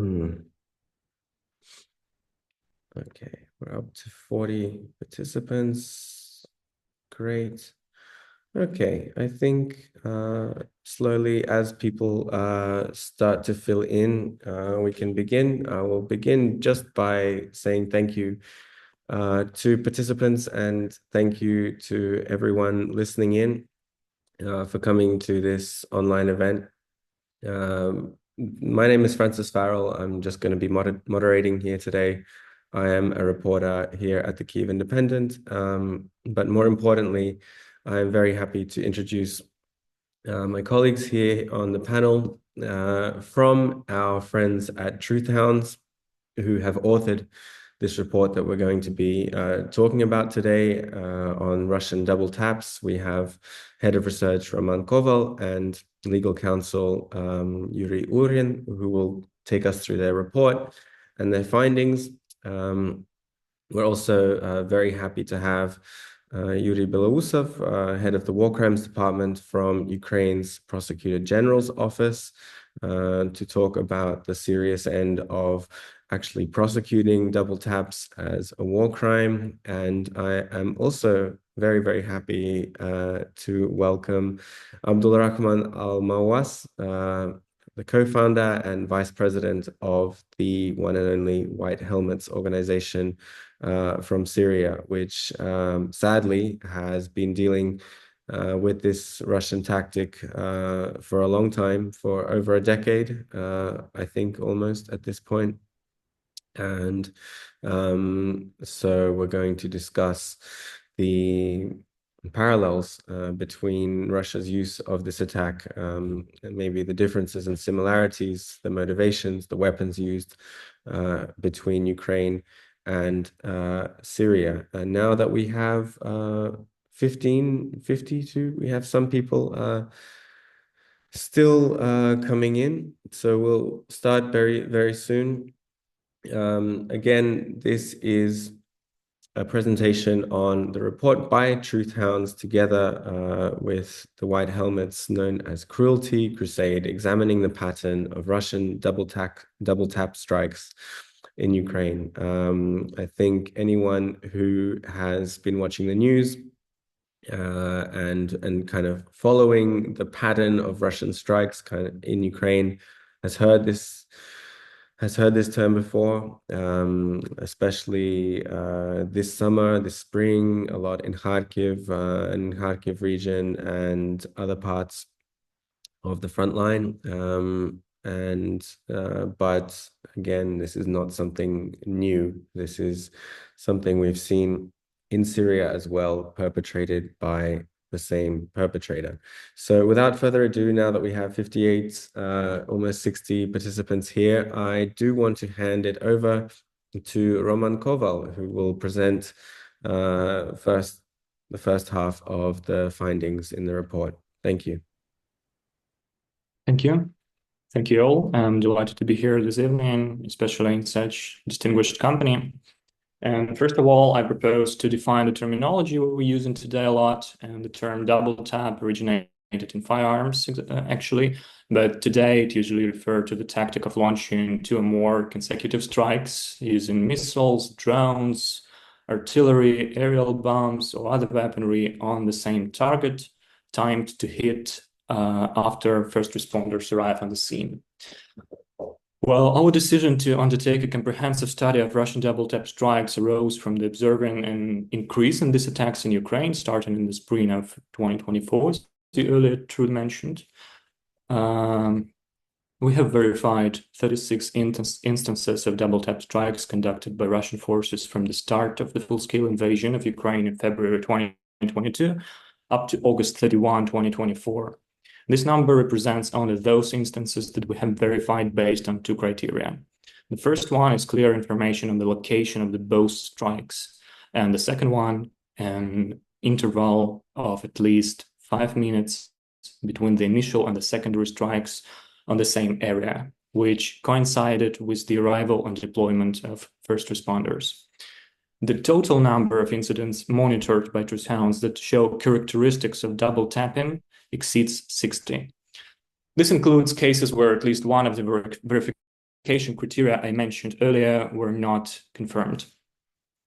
Hmm. Okay, we're up to 40 participants. Great. Okay, I think slowly as people start to fill in, we can begin. I will begin just by saying thank you to participants and thank you to everyone listening in for coming to this online event. My name is Francis Farrell. I'm just going to be moderating here today. I am a reporter here at the Kyiv Independent, but more importantly, I'm very happy to introduce my colleagues here on the panel from our friends at Truth Hounds, who have authored this report that we're going to be talking about today on Russian double taps. We have Head of Research Roman Koval and Legal Counsel Yuri Urin, who will take us through their report and their findings. We're also very happy to have Yuri Belousov, head of the War Crimes Department from Ukraine's Prosecutor General's office, to talk about the serious end of actually prosecuting double taps as a war crime. And I am also very, very happy to welcome Abdulrahman Al-Mawas, the co-founder and vice president of the one and only White Helmets organization from Syria, which sadly has been dealing with this Russian tactic for a long time, for over a decade, I think almost at this point. And so we're going to discuss the parallels between Russia's use of this attack and maybe the differences and similarities, the motivations, the weapons used between Ukraine and Syria. And now that we have 52, we have some people still coming in. So we'll start very, very soon. Again, this is a presentation on the report by Truth Hounds together with the White Helmets known as Cruelty Crusade, examining the pattern of Russian double tap strikes in Ukraine. I think anyone who has been watching the news and kind of following the pattern of Russian strikes kind of in Ukraine has heard this term before, especially this summer, this spring, a lot in Kharkiv region and other parts of the front line. But again, this is not something new. This is something we've seen in Syria as well, perpetrated by the same perpetrator. So without further ado, now that we have 58, almost 60 participants here, I do want to hand it over to Roman Koval, who will present the first half of the findings in the report. Thank you. Thank you. Thank you all. I'm delighted to be here this evening, especially in such distinguished company. And first of all, I propose to define the terminology we're using today a lot. And the term double tap originated in firearms, actually. But today it usually refers to the tactic of launching two or more consecutive strikes using missiles, drones, artillery, aerial bombs, or other weaponry on the same target, timed to hit after first responders arrive on the scene. Well, our decision to undertake a comprehensive study of Russian double tap strikes arose from the observing an increase in these attacks in Ukraine, starting in the spring of 2024, as the earlier Truth mentioned. We have verified 36 instances of double tap strikes conducted by Russian forces from the start of the full-scale invasion of Ukraine in February 2022 up to August 31, 2024. This number represents only those instances that we have verified based on two criteria. The first one is clear information on the location of the both strikes, and the second one, an interval of at least 5 minutes between the initial and the secondary strikes on the same area, which coincided with the arrival and deployment of first responders. The total number of incidents monitored by Truth Hounds that show characteristics of double tapping exceeds 60. This includes cases where at least one of the verification qualification criteria I mentioned earlier were not confirmed.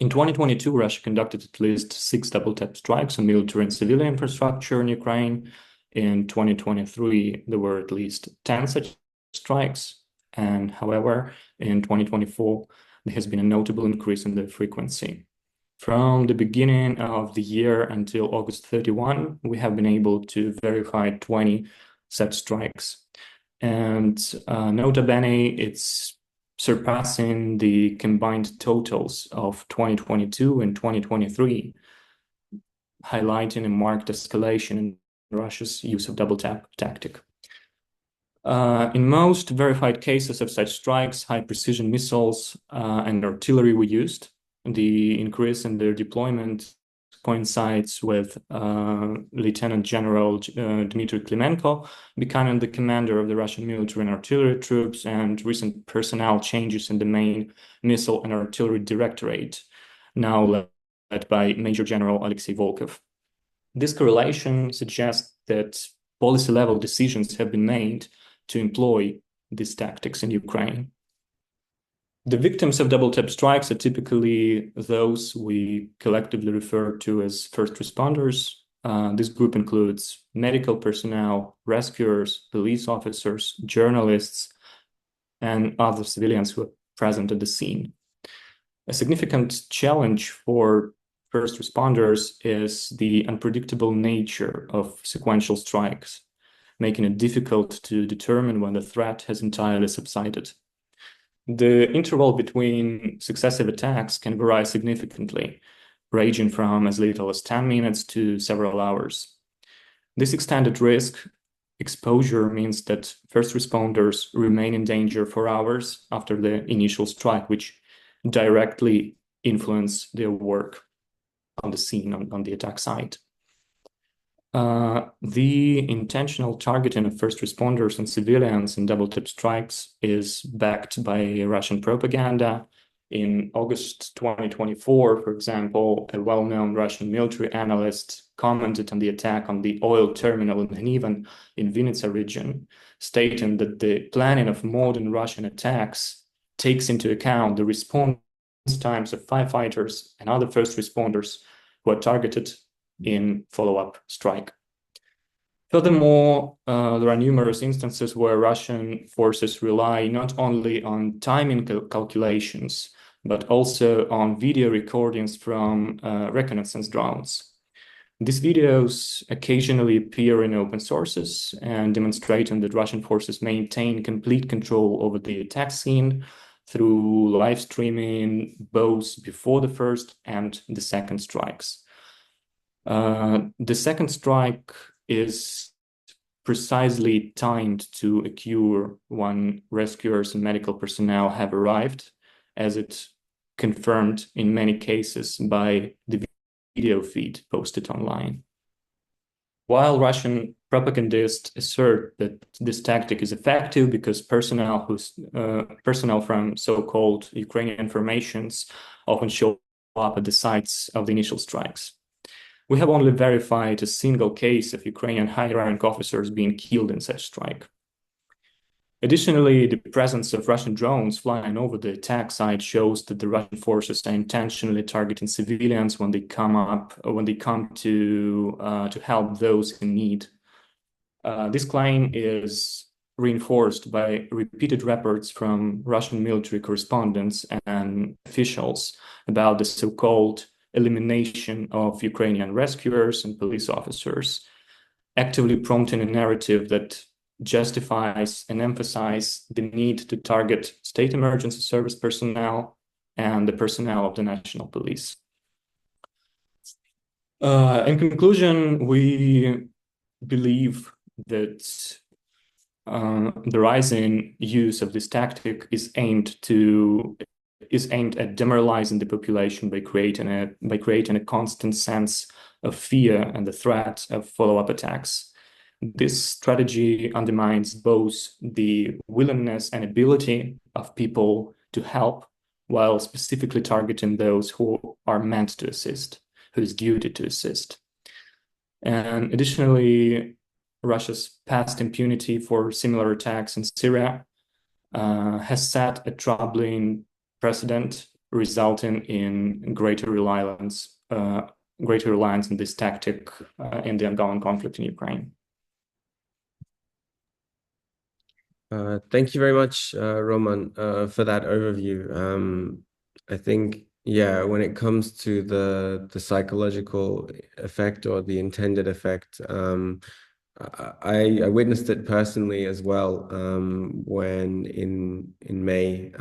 In 2022, Russia conducted at least 6 double-tap strikes on military and civilian infrastructure in Ukraine. In 2023, there were at least 10 such strikes. And however, in 2024, there has been a notable increase in the frequency. From the beginning of the year until August 31, we have been able to verify 20 such strikes. And nota bene, it's surpassing the combined totals of 2022 and 2023, highlighting a marked escalation in Russia's use of double tap tactic. In most verified cases of such strikes, high precision missiles and artillery were used. The increase in their deployment coincides with Lieutenant General Dmitry Klimenko becoming the commander of the Russian military and artillery troops, and recent personnel changes in the main missile and artillery directorate, now led by Major General Alexei Volkov. This correlation suggests that policy-level decisions have been made to employ these tactics in Ukraine. The victims of double-tap strikes are typically those we collectively refer to as first responders. This group includes medical personnel, rescuers, police officers, journalists, and other civilians who are present at the scene. A significant challenge for first responders is the unpredictable nature of sequential strikes, making it difficult to determine when the threat has entirely subsided. The interval between successive attacks can vary significantly, ranging from as little as 10 minutes to several hours. This extended risk exposure means that first responders remain in danger for hours after the initial strike, which directly influence their work on the scene, on the attack site. The intentional targeting of first responders and civilians in double-tap strikes is backed by Russian propaganda. In August 2024, for example, a well-known Russian military analyst commented on the attack on the oil terminal in Kyiv in Vinnytsia region, stating that the planning of modern Russian attacks takes into account the response times of firefighters and other first responders who are targeted in follow-up strike. Furthermore, there are numerous instances where Russian forces rely not only on timing calculations, but also on video recordings from reconnaissance drones. These videos occasionally appear in open sources and demonstrating that Russian forces maintain complete control over the attack scene through live streaming both before the first and the second strikes. The second strike is precisely timed to occur when rescuers and medical personnel have arrived, as it confirmed in many cases by the video feed posted online. While Russian propagandists assert that this tactic is effective because personnel from so-called Ukrainian formations often show up at the sites of the initial strikes, we have only verified a single case of Ukrainian high-rank officers being killed in such strike. Additionally, the presence of Russian drones flying over the attack site shows that the Russian forces are intentionally targeting civilians when they come to help those in need. This claim is reinforced by repeated reports from Russian military correspondents and officials about the so-called elimination of Ukrainian rescuers and police officers, actively prompting a narrative that justifies and emphasizes the need to target state emergency service personnel and the personnel of the national police. In conclusion, we believe that the rising use of this tactic is aimed at demoralizing the population by creating a constant sense of fear and the threat of follow-up attacks. This strategy undermines both the willingness and ability of people to help, while specifically targeting those who are meant to assist, who is duty to assist. And additionally, Russia's past impunity for similar attacks in Syria has set a troubling precedent, resulting in greater reliance on this tactic in the ongoing conflict in Ukraine. Thank you very much, Roman, for that overview. I think, yeah, when it comes to the psychological effect or the intended effect, I witnessed it personally as well when in May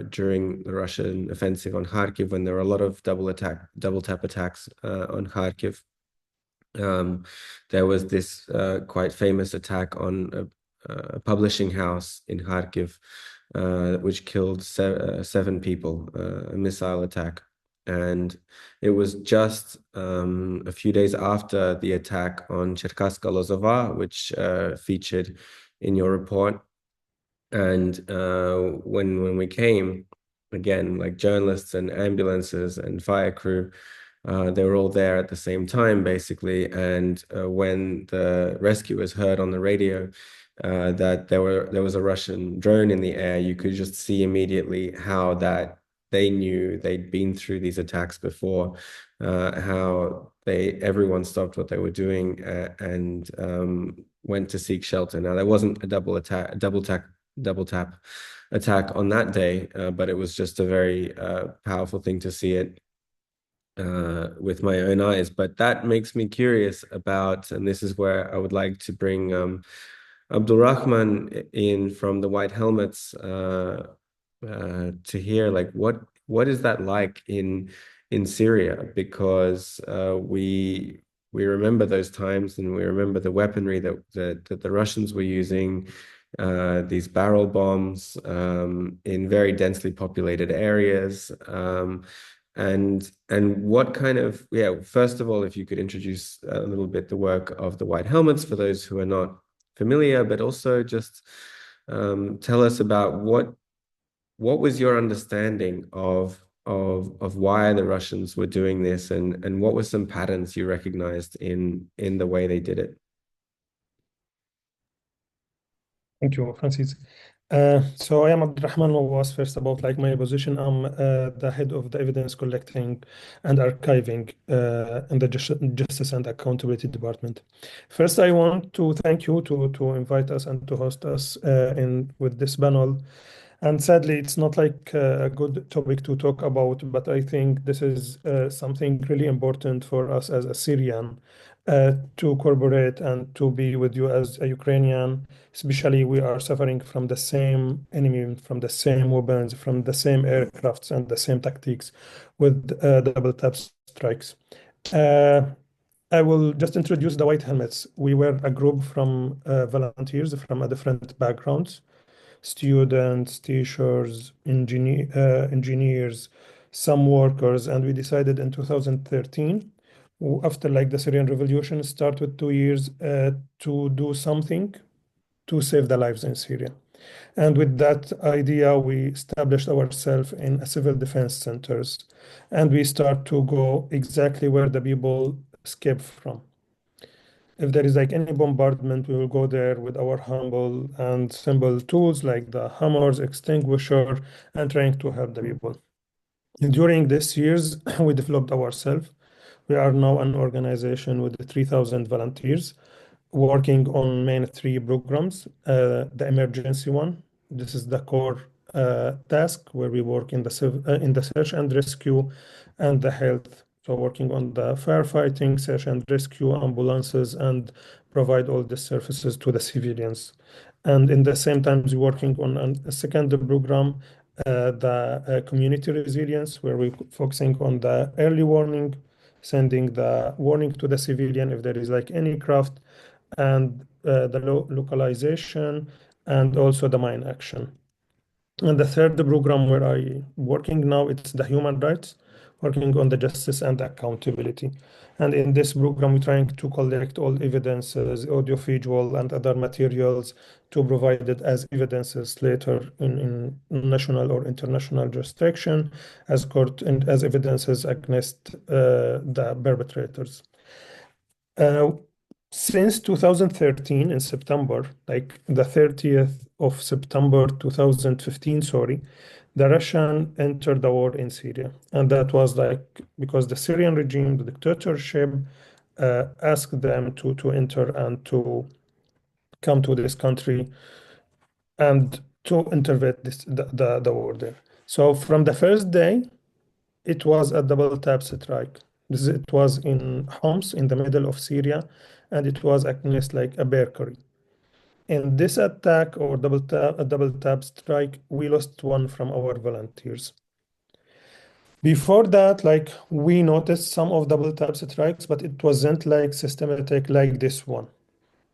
during the Russian offensive on Kharkiv, when there were a lot of double tap attacks on Kharkiv. There was this quite famous attack on a publishing house in Kharkiv, which killed seven people, a missile attack. And it was just a few days after the attack on Cherkasska Lozova, which featured in your report. And when we came, again, like journalists and ambulances and fire crew, they were all there at the same time, basically. And when the rescuers heard on the radio that there was a Russian drone in the air, you could just see immediately how that they knew they'd been through these attacks before, how everyone stopped what they were doing and went to seek shelter. Now there wasn't a double tap attack on that day, but it was just a very powerful thing to see it with my own eyes. But that makes me curious about, and this is where I would like to bring Abdulrahman in from the White Helmets to hear, like, what is that like in Syria? Because we remember those times, and we remember the weaponry that the Russians were using, these barrel bombs in very densely populated areas. And what kind of, yeah, first of all, if you could introduce a little bit the work of the White Helmets for those who are not familiar, but also just tell us about what was your understanding of why the Russians were doing this, and what were some patterns you recognized in the way they did it? Thank you, Francis. So I am Abdurrahman Mawas. First, about like my position, I'm the head of the evidence collecting and archiving in the Justice and Accountability Department. First, I want to thank you to invite us and to host us in with this panel. And sadly, it's not like a good topic to talk about, but I think this is something really important for us as a Syrian to corroborate and to be with you as a Ukrainian. Especially, we are suffering from the same enemy, from the same weapons, from the same aircrafts and the same tactics with double tap strikes. I will just introduce the White Helmets. We were a group from volunteers from different backgrounds, students, teachers, engineers, some workers, and we decided in 2013, after like the Syrian revolution, start with 2 years to do something to save the lives in Syria. And with that idea, we established ourselves in a civil defense centers, and we start to go exactly where the people escape from. If there is like any bombardment, we will go there with our humble and simple tools like the hammers, extinguisher, and trying to help the people. And during these years, we developed ourselves. We are now an organization with 3,000 volunteers working on main three programs. The emergency one, this is the core task where we work in the search and rescue and the health. So working on the firefighting, search and rescue, ambulances, and provide all the services to the civilians. And in the same time, we're working on a second program, the community resilience, where we're focusing on the early warning, sending the warning to the civilian if there is like any craft, and the localization, and also the mine action. And the third program where I working now, it's the human rights, working on the justice and accountability. And in this program, we're trying to collect all evidences, audio, visual, and other materials to provide it as evidences later in national or international jurisdiction as court and as evidences against the perpetrators. Since 2013 in September, like the 30th of September 2015, sorry, the Russian entered the war in Syria. And that was like because the Syrian regime, the dictatorship, asked them to enter and to come to this country and to intervene the war there. So from the first day, it was a double tap strike. It was in Homs in the middle of Syria, and it was against like a bakery. In this attack or double tap strike, we lost one from our volunteers. Before that, like we noticed some of double tap strikes, but it wasn't like systematic like this one.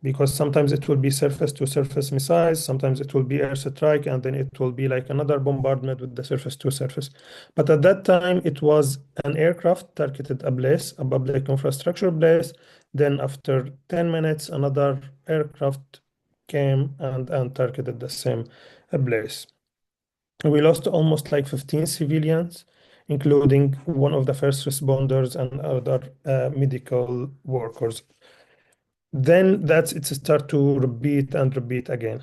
Because sometimes it will be surface to surface missiles, sometimes it will be air strike, and then it will be like another bombardment with the surface to surface. But at that time, it was an aircraft targeted a place, a public infrastructure place. Then after 10 minutes, another aircraft came and targeted the same place. We lost almost like 15 civilians, including one of the first responders and other medical workers. Then that's it start to repeat and repeat again.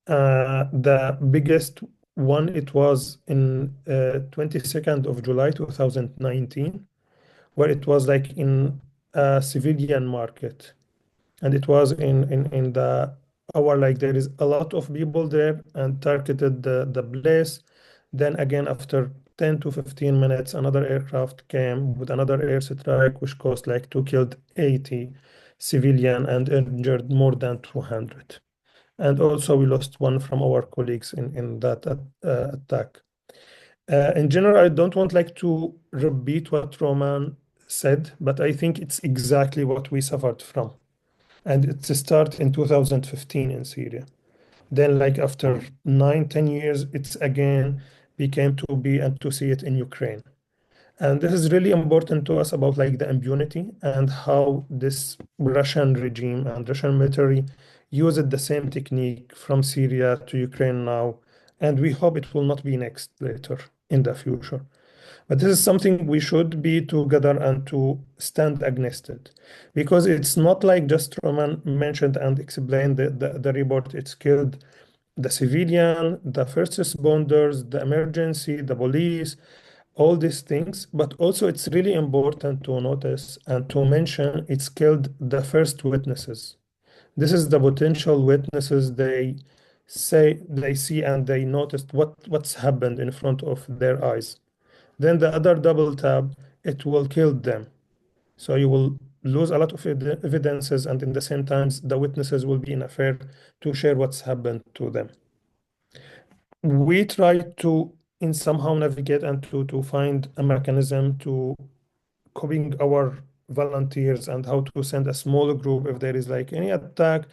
The biggest one, it was in 22nd of July 2019, where it was like in a civilian market. And it was in the hour, like there is a lot of people there and targeted the place. Then again, after 10 to 15 minutes, another aircraft came with another air strike, which caused like to killed 80 civilian and injured more than 200. And also we lost one from our colleagues in that attack. In general, I don't want like to repeat what Roman said, but I think it's exactly what we suffered from. And it started in 2015 in Syria. Then, like after 9, 10 years, it's again became to be and to see it in Ukraine. And this is really important to us about like the impunity and how this Russian regime and Russian military used the same technique from Syria to Ukraine now. And we hope it will not be next later in the future. But this is something we should be together and to stand against it. Because it's not like just Roman mentioned and explained the report, it's killed the civilian, the first responders, the emergency, the police, all these things. But also, it's really important to notice and to mention it's killed the first witnesses. This is the potential witnesses they say they see and they noticed what's happened in front of their eyes. Then the other double tap, it will kill them. So you will lose a lot of evidences, and in the same times, the witnesses will be in affair to share what's happened to them. We try to in somehow navigate and to find a mechanism to coping our volunteers and how to send a small group if there is like any attack,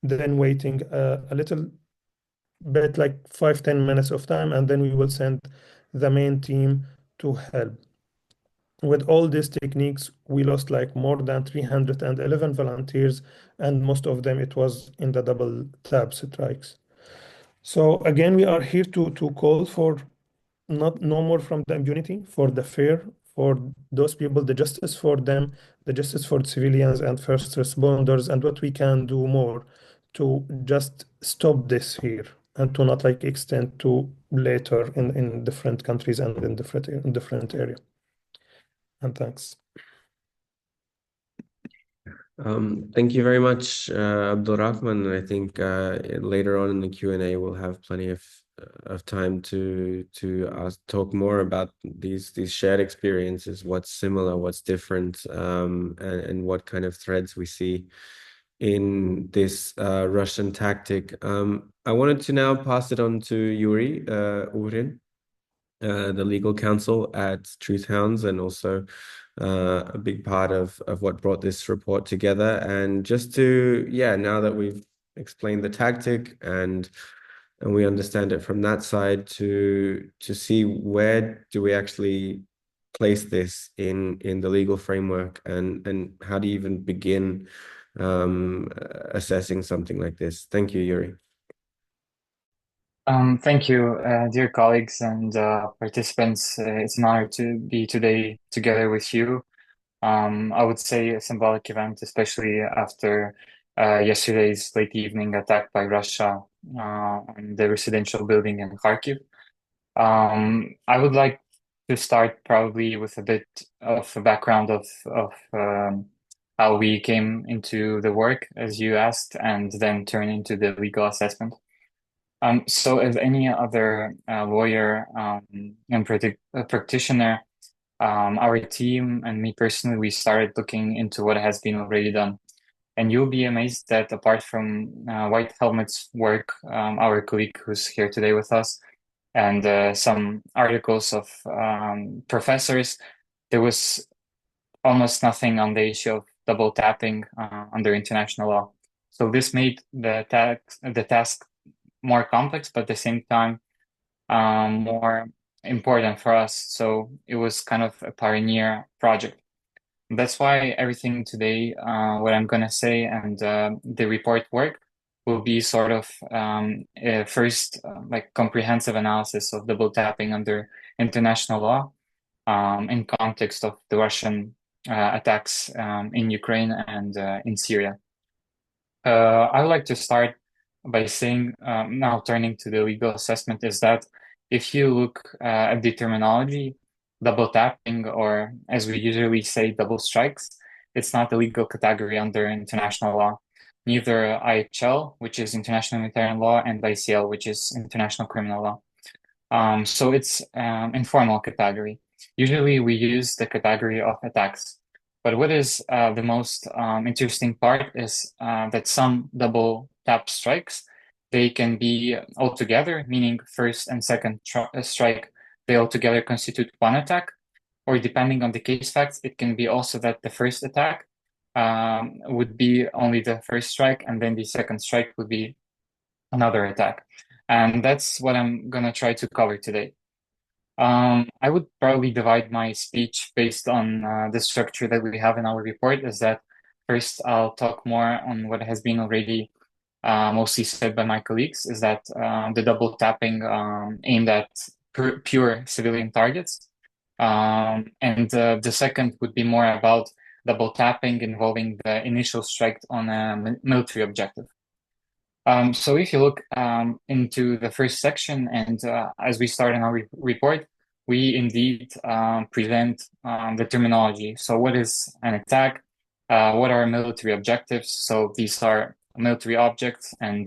then waiting a little bit like 5, 10 minutes of time, and then we will send the main team to help. With all these techniques, we lost like more than 311 volunteers, and most of them it was in the double tap strikes. So again, we are here to call for not no more from the impunity, for the fair, for those people, the justice for them, the justice for civilians and first responders, and what we can do more to just stop this here and to not like extend to later in different countries and in different area. And thanks. Thank you very much, Abdul Rahman. I think later on in the Q&A we'll have plenty of time to talk more about these shared experiences, what's similar, what's different, and what kind of threads we see in this Russian tactic. I wanted to now pass it on to Yuri Urin, the legal counsel at Truth Hounds, and also a big part of what brought this report together. And just to, now that we've explained the tactic and we understand it from that side, to see where do we actually place this in the legal framework, and how do you even begin assessing something like this? Thank you, Yuri. Thank you, dear colleagues and participants. It's an honor to be today together with you. I would say a symbolic event, especially after yesterday's late evening attack by Russia on the residential building in Kharkiv. I would like to start probably with a bit of a background of how we came into the work, as you asked, and then turn into the legal assessment. So as any other lawyer and practitioner, our team and me personally, we started looking into what has been already done. And you'll be amazed that apart from White Helmet's work, our colleague who's here today with us, and some articles of professors, there was almost nothing on the issue of double tapping under international law. So this made the task more complex, but at the same time more important for us. So it was kind of a pioneer project. That's why everything today, what I'm gonna say and the report work will be sort of a first like comprehensive analysis of double tapping under international law in context of the Russian attacks in Ukraine and in Syria. I would like to start by saying, now turning to the legal assessment, is that if you look at the terminology, double tapping, or as we usually say, double strikes, it's not a legal category under international law. Neither IHL, which is international humanitarian law, and ICL, which is international criminal law. So it's informal category. Usually we use the category of attacks. But what is the most interesting part is that some double tap strikes, they can be altogether, meaning first and second strike, they altogether constitute one attack, or depending on the case facts, it can be also that the first attack would be only the first strike, and then the second strike would be another attack. And that's what I'm gonna try to cover today. I would probably divide my speech based on the structure that we have in our report, is that first I'll talk more on what has been already mostly said by my colleagues, is that the double tapping aimed at pure civilian targets. And the second would be more about double tapping involving the initial strike on a military objective. So if you look into the first section, and as we start in our report, we indeed present the terminology. So what is an attack? What are military objectives? So these are military objects and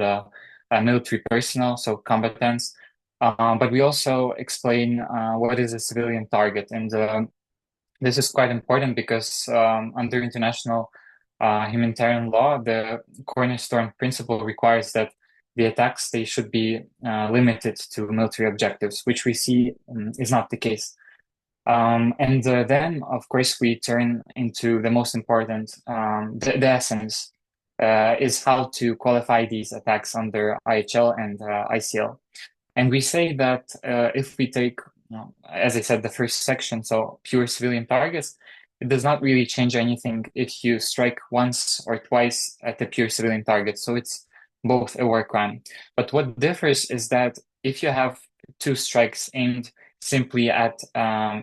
military personnel, so combatants. But we also explain what is a civilian target. And this is quite important because under international humanitarian law, the cornerstone principle requires that the attacks, they should be limited to military objectives, which we see is not the case. And then, of course, we turn into the most important, the essence is how to qualify these attacks under IHL and ICL. And we say that if we take, as I said, the first section, so pure civilian targets, it does not really change anything if you strike once or twice at the pure civilian target. So it's both a war crime. But what differs is that if you have two strikes aimed simply at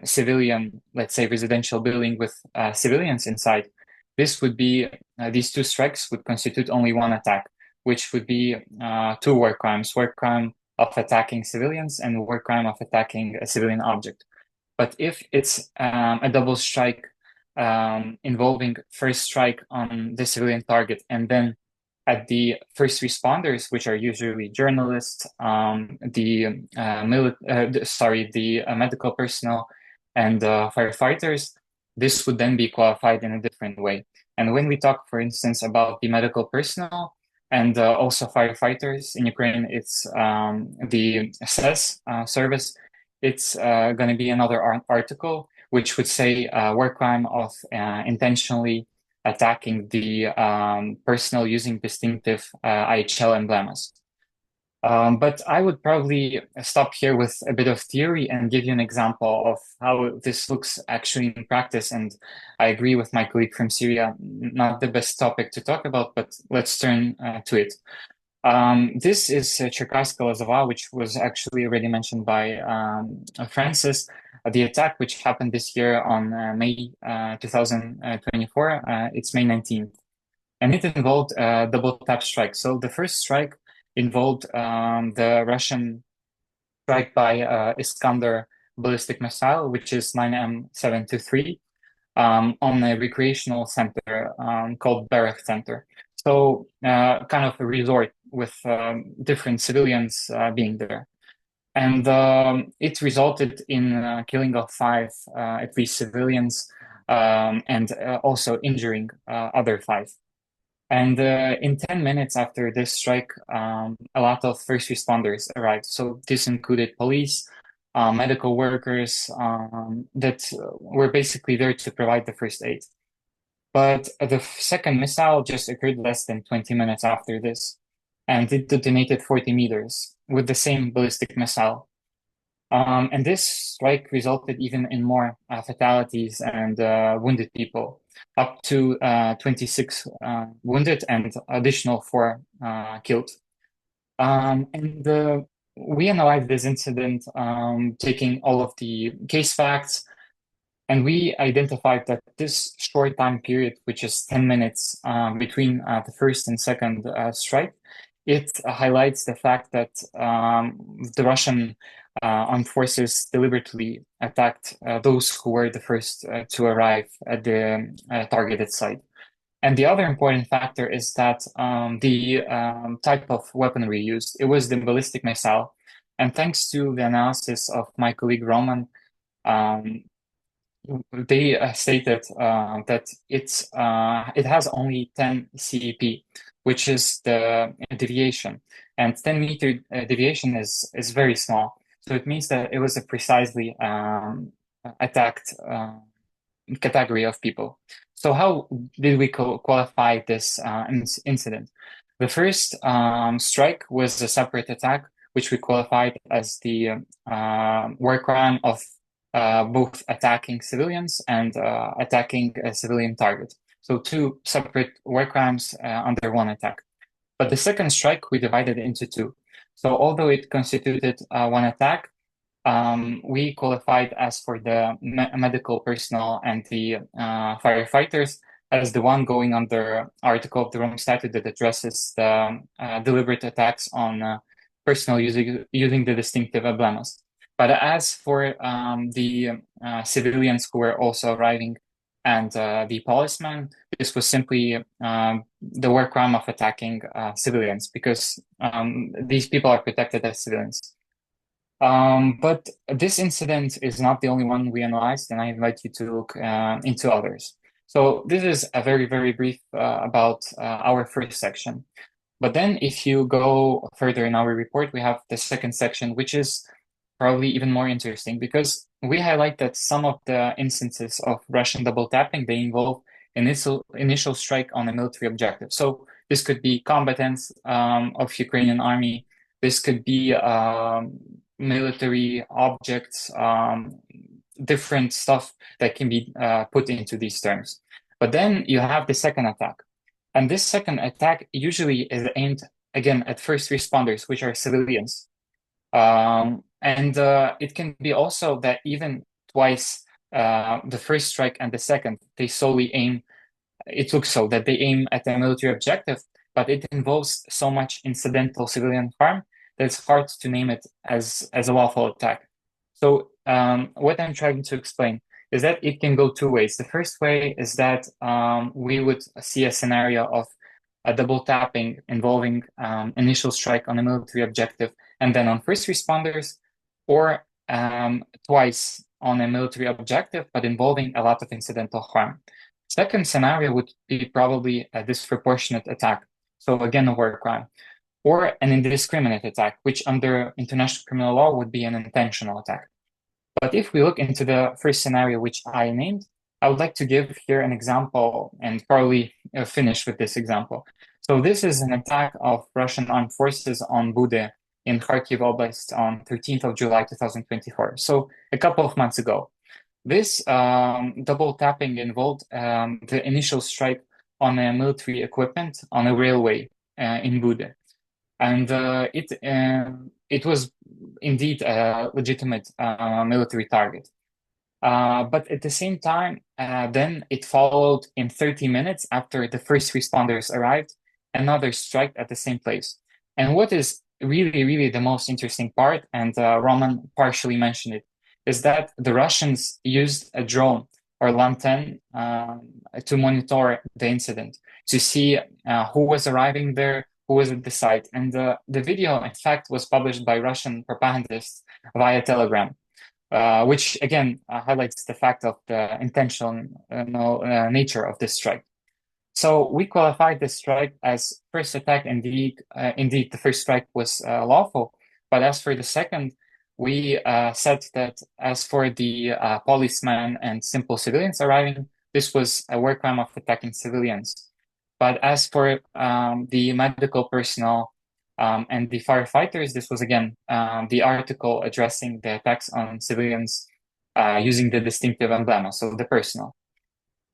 civilian, let's say residential building with civilians inside, this would be, these two strikes would constitute only one attack, which would be two war crimes, war crime of attacking civilians and war crime of attacking a civilian object. But if it's a double strike involving first strike on the civilian target and then at the first responders, which are usually journalists, the medical personnel and firefighters, this would then be qualified in a different way. And when we talk, for instance, about the medical personnel and also firefighters in Ukraine, it's the SS service. It's going to be another article which would say war crime of intentionally attacking the personnel using distinctive IHL emblems. But I would probably stop here with a bit of theory and give you an example of how this looks actually in practice. And I agree with my colleague from Syria, not the best topic to talk about, but let's turn to it. This is Cherkasska Lazova, which was actually already mentioned by Francis. The attack, which happened this year on May 2024, it's May 19th. And it involved a double tap strike. So the first strike involved the Russian strike by Iskander ballistic missile, which is 9M723, on a recreational center called Berech Center. So kind of a resort with different civilians being there. And it resulted in killing of 5 at least civilians and also injuring other 5. And in 10 minutes after this strike, a lot of first responders arrived. So this included police, medical workers that were basically there to provide the first aid. But the second missile just occurred less than 20 minutes after this, and it detonated 40 meters with the same ballistic missile. And this strike resulted even in more fatalities and wounded people, up to 26 wounded and additional 4 killed. And we analyzed this incident, taking all of the case facts, and we identified that this short time period, which is 10 minutes between the first and second strike, it highlights the fact that the Russian armed forces deliberately attacked those who were the first to arrive at the targeted site. And the other important factor is that the type of weaponry used, it was the ballistic missile. And thanks to the analysis of my colleague Roman, they stated that it has only 10 CEP, which is the deviation, and 10-meter deviation is very small. So it means that it was a precisely attacked category of people. So how did we qualify this incident? The first strike was a separate attack, which we qualified as the war crime of both attacking civilians and attacking a civilian target. So 2 separate war crimes under one attack. But the second strike, we divided into 2. So although it constituted one attack, we qualified as for the medical personnel and the firefighters as the one going under Article of the Rome Statute that addresses the deliberate attacks on personnel using the distinctive emblems. But as for the civilians who were also arriving and the policemen, this was simply the war crime of attacking civilians, because these people are protected as civilians. But this incident is not the only one we analyzed, and I invite you to look into others. So this is a very, very brief about our first section. But then if you go further in our report, we have the second section, which is probably even more interesting, because we highlight that some of the instances of Russian double tapping, they involve initial strike on a military objective. So this could be combatants of Ukrainian army. This could be military objects, different stuff that can be put into these terms. But then you have the second attack. And this second attack usually is aimed, again, at first responders, which are civilians. And it can be also that even twice, the first strike and the second, they solely aim, it looks so that they aim at a military objective, but it involves so much incidental civilian harm that it's hard to name it as a lawful attack. So what I'm trying to explain is that it can go 2 ways. The first way is that we would see a scenario of a double tapping involving initial strike on a military objective and then on first responders, or twice on a military objective, but involving a lot of incidental harm. Second scenario would be probably a disproportionate attack. So again, a war crime, or an indiscriminate attack, which under international criminal law would be an intentional attack. But if we look into the first scenario, which I named, I would like to give here an example and probably finish with this example. So this is an attack of Russian armed forces on Bude in Kharkiv Oblast on 13th of July 2024. So a couple of months ago. This double tapping involved the initial strike on a military equipment on a railway in Bude. and it was indeed a legitimate military target. But at the same time, then it followed in 30 minutes after the first responders arrived, another strike at the same place. And what is really, really the most interesting part, and Roman partially mentioned it, is that the Russians used a drone or Lan-10 to monitor the incident, to see who was arriving there, who was at the site. And the video, in fact, was published by Russian propagandists via Telegram. Which again highlights the fact of the intentional nature of this strike. So we qualified this strike as first attack. Indeed, the first strike was lawful. But as for the second, we said that as for the policemen and simple civilians arriving, this was a war crime of attacking civilians. But as for the medical personnel and the firefighters, this was again the article addressing the attacks on civilians using the distinctive emblem, so the personnel.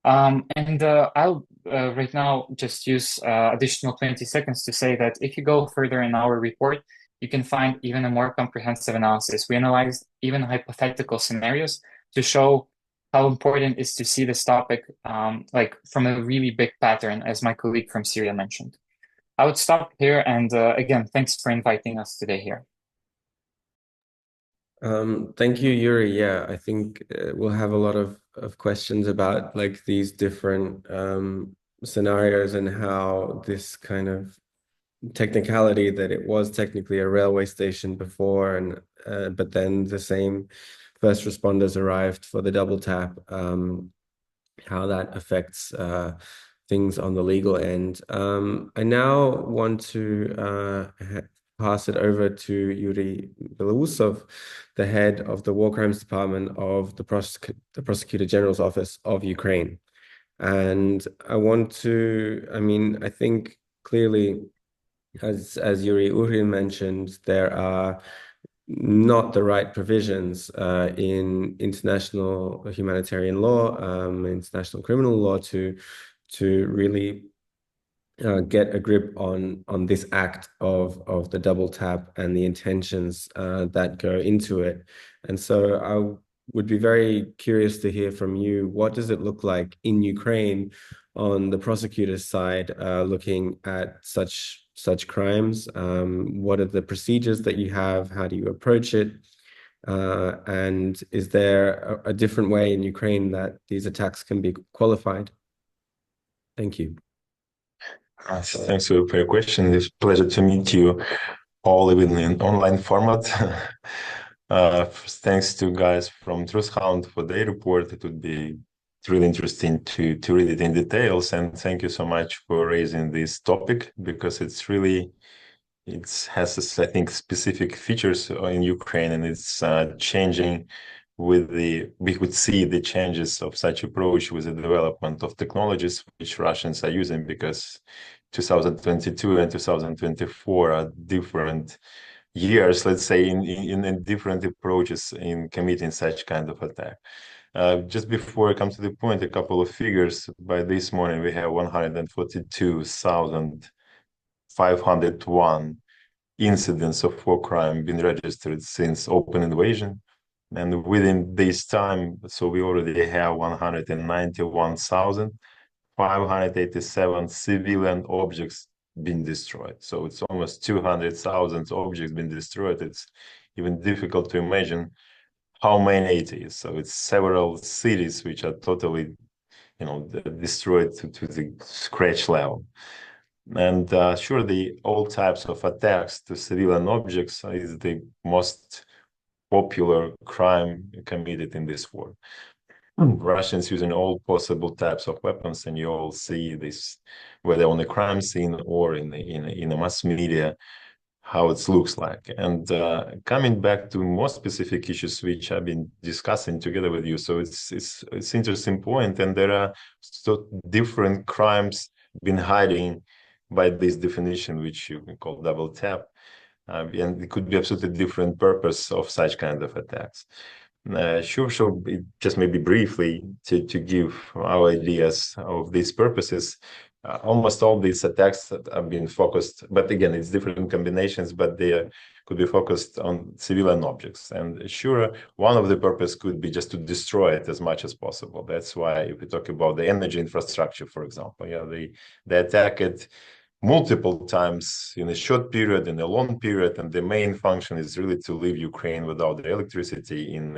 And I'll right now just use additional 20 seconds to say that if you go further in our report, you can find even a more comprehensive analysis. We analyzed even hypothetical scenarios to show how important it is to see this topic like from a really big pattern, as my colleague from Syria mentioned. I would stop here, and again, thanks for inviting us today here. Thank you, Yuri. Yeah, I think we'll have a lot of questions about like these different scenarios and how this kind of technicality that it was technically a railway station before, and but then the same first responders arrived for the double tap, how that affects things on the legal end. I now want to pass it over to Yuri Belousov, the head of the War Crimes Department of the Prosecutor General's Office of Ukraine. And I want to, I think clearly, as Yuri Urin mentioned, there are not the right provisions in international humanitarian law, international criminal law to really get a grip on this act of the double tap and the intentions that go into it. And so I would be very curious to hear from you. What does it look like in Ukraine on the prosecutor's side, looking at such crimes? What are the procedures that you have? How do you approach it? And is there a different way in Ukraine that these attacks can be qualified? Thank you. Thanks for your question. It's a pleasure to meet you all, even in online format. Thanks to guys from Truth Hounds for their report. It would be really interesting to read it in details. And thank you so much for raising this topic, because it has, I think, specific features in Ukraine, and it's changing we could see the changes of such approach with the development of technologies which Russians are using, because 2022 and 2024 are different years, let's say, in different approaches in committing such kind of attack. Just before I come to the point, a couple of figures. By this morning, we have 142,501 incidents of war crime been registered since open invasion. And within this time, so we already have 191,587 civilian objects been destroyed. So it's almost 200,000 objects been destroyed. It's even difficult to imagine how many it is. So it's several cities which are totally, destroyed to the scratch level. And surely all types of attacks to civilian objects is the most popular crime committed in this war. Russians using all possible types of weapons, and you all see this, whether on the crime scene or in the mass media, how it looks like. And coming back to more specific issues which I've been discussing together with you, so it's interesting point, and there are so different crimes been hiding by this definition, which you call double tap. And it could be absolutely different purpose of such kind of attacks. Sure, just maybe briefly to give our ideas of these purposes. almost all these attacks that have been focused, but again, it's different combinations, but they could be focused on civilian objects. And sure, one of the purpose could be just to destroy it as much as possible. That's why if we talk about the energy infrastructure, for example, yeah, they attack it multiple times in a short period, in a long period, and the main function is really to leave Ukraine without the electricity in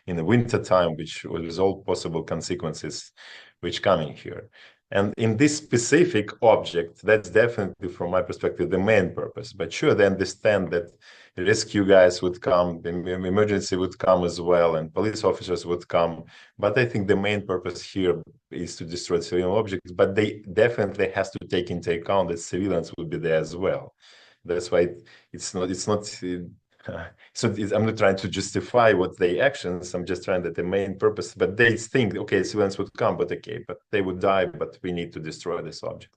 the winter time, which with all possible consequences which coming here. And in this specific object, that's definitely, from my perspective, the main purpose. But sure, they understand that rescue guys would come, emergency would come as well, and police officers would come. But I think the main purpose here is to destroy civilian objects. But they definitely has to take into account that civilians would be there as well. That's why so I'm not trying to justify what they actions. I'm just trying that the main purpose, but they think, okay, civilians would come, but okay, but they would die, but we need to destroy this object.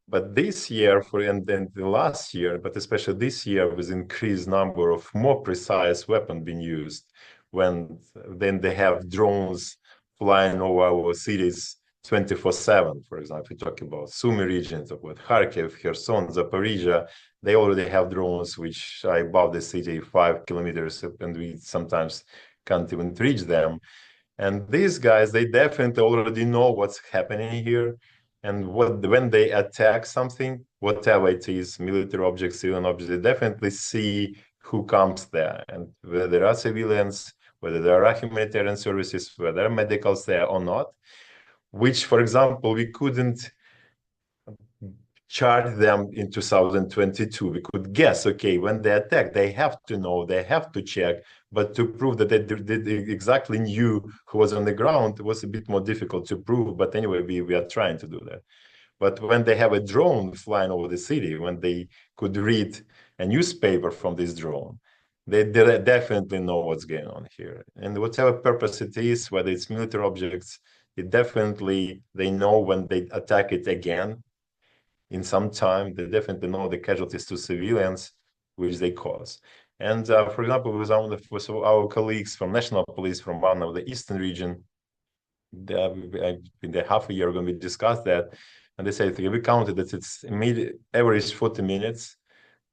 But this year, and then the last year, but especially this year, with increased number of more precise weapons being used, when then they have drones flying over our cities 24/7. For example, we talk about Sumy regions, about Kharkiv, Kherson, Zaporizhia. They already have drones which are above the city 5 kilometers, and we sometimes can't even reach them. And these guys, they definitely already know what's happening here. And when they attack something, whatever it is, military objects, civilian objects, they definitely see who comes there and whether there are civilians, whether there are humanitarian services, whether there are medicals there or not, which, for example, we couldn't charge them in 2022. We could guess, okay, when they attack, they have to know, they have to check, but to prove that they exactly knew who was on the ground, it was a bit more difficult to prove. But anyway, we are trying to do that. But when they have a drone flying over the city, when they could read a newspaper from this drone, they definitely know what's going on here. And whatever purpose it is, whether it's military objects, they know when they attack it again, in some time, they definitely know the casualties to civilians, which they cause. And for example, with our colleagues from National Police from one of the Eastern region, in the half a year when we discussed that, and they said we counted that it's average 40 minutes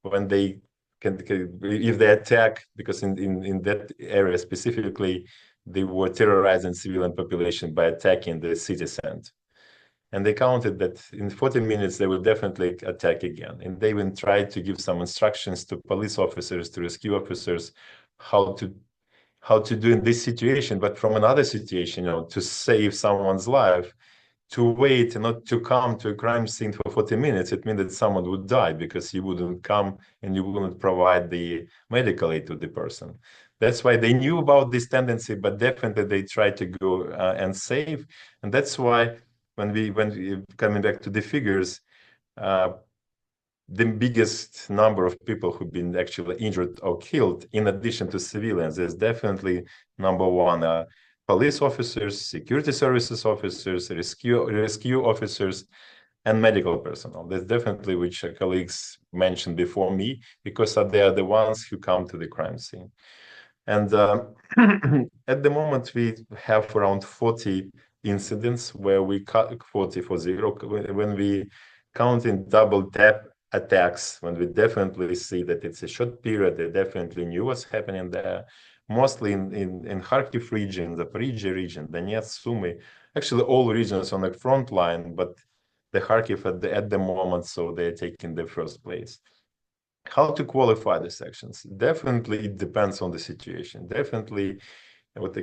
when they can if they attack, because in that area specifically, they were terrorizing civilian population by attacking the city center. And they counted that in 40 minutes, they will definitely attack again. And they even tried to give some instructions to police officers, to rescue officers, how to do in this situation. But from another situation, to save someone's life, to wait and not to come to a crime scene for 40 minutes, it means that someone would die because you wouldn't come and you wouldn't provide the medical aid to the person. That's why they knew about this tendency, but definitely they tried to go and save. And that's why when we coming back to the figures, the biggest number of people who've been actually injured or killed, in addition to civilians, is definitely number one, police officers, security services officers, rescue officers, and medical personnel. That's definitely which colleagues mentioned before me, because they are the ones who come to the crime scene. And at the moment, we have around 40 incidents where we cut 40 for zero. When we count in double tap attacks, when we definitely see that it's a short period, they definitely knew what's happening there. Mostly in Kharkiv region, the Zaporizhia region, Donetsk, Sumy, actually all regions on the front line, but the Kharkiv at the moment, so they're taking the first place. How to qualify the sections? Definitely, it depends on the situation. Definitely, what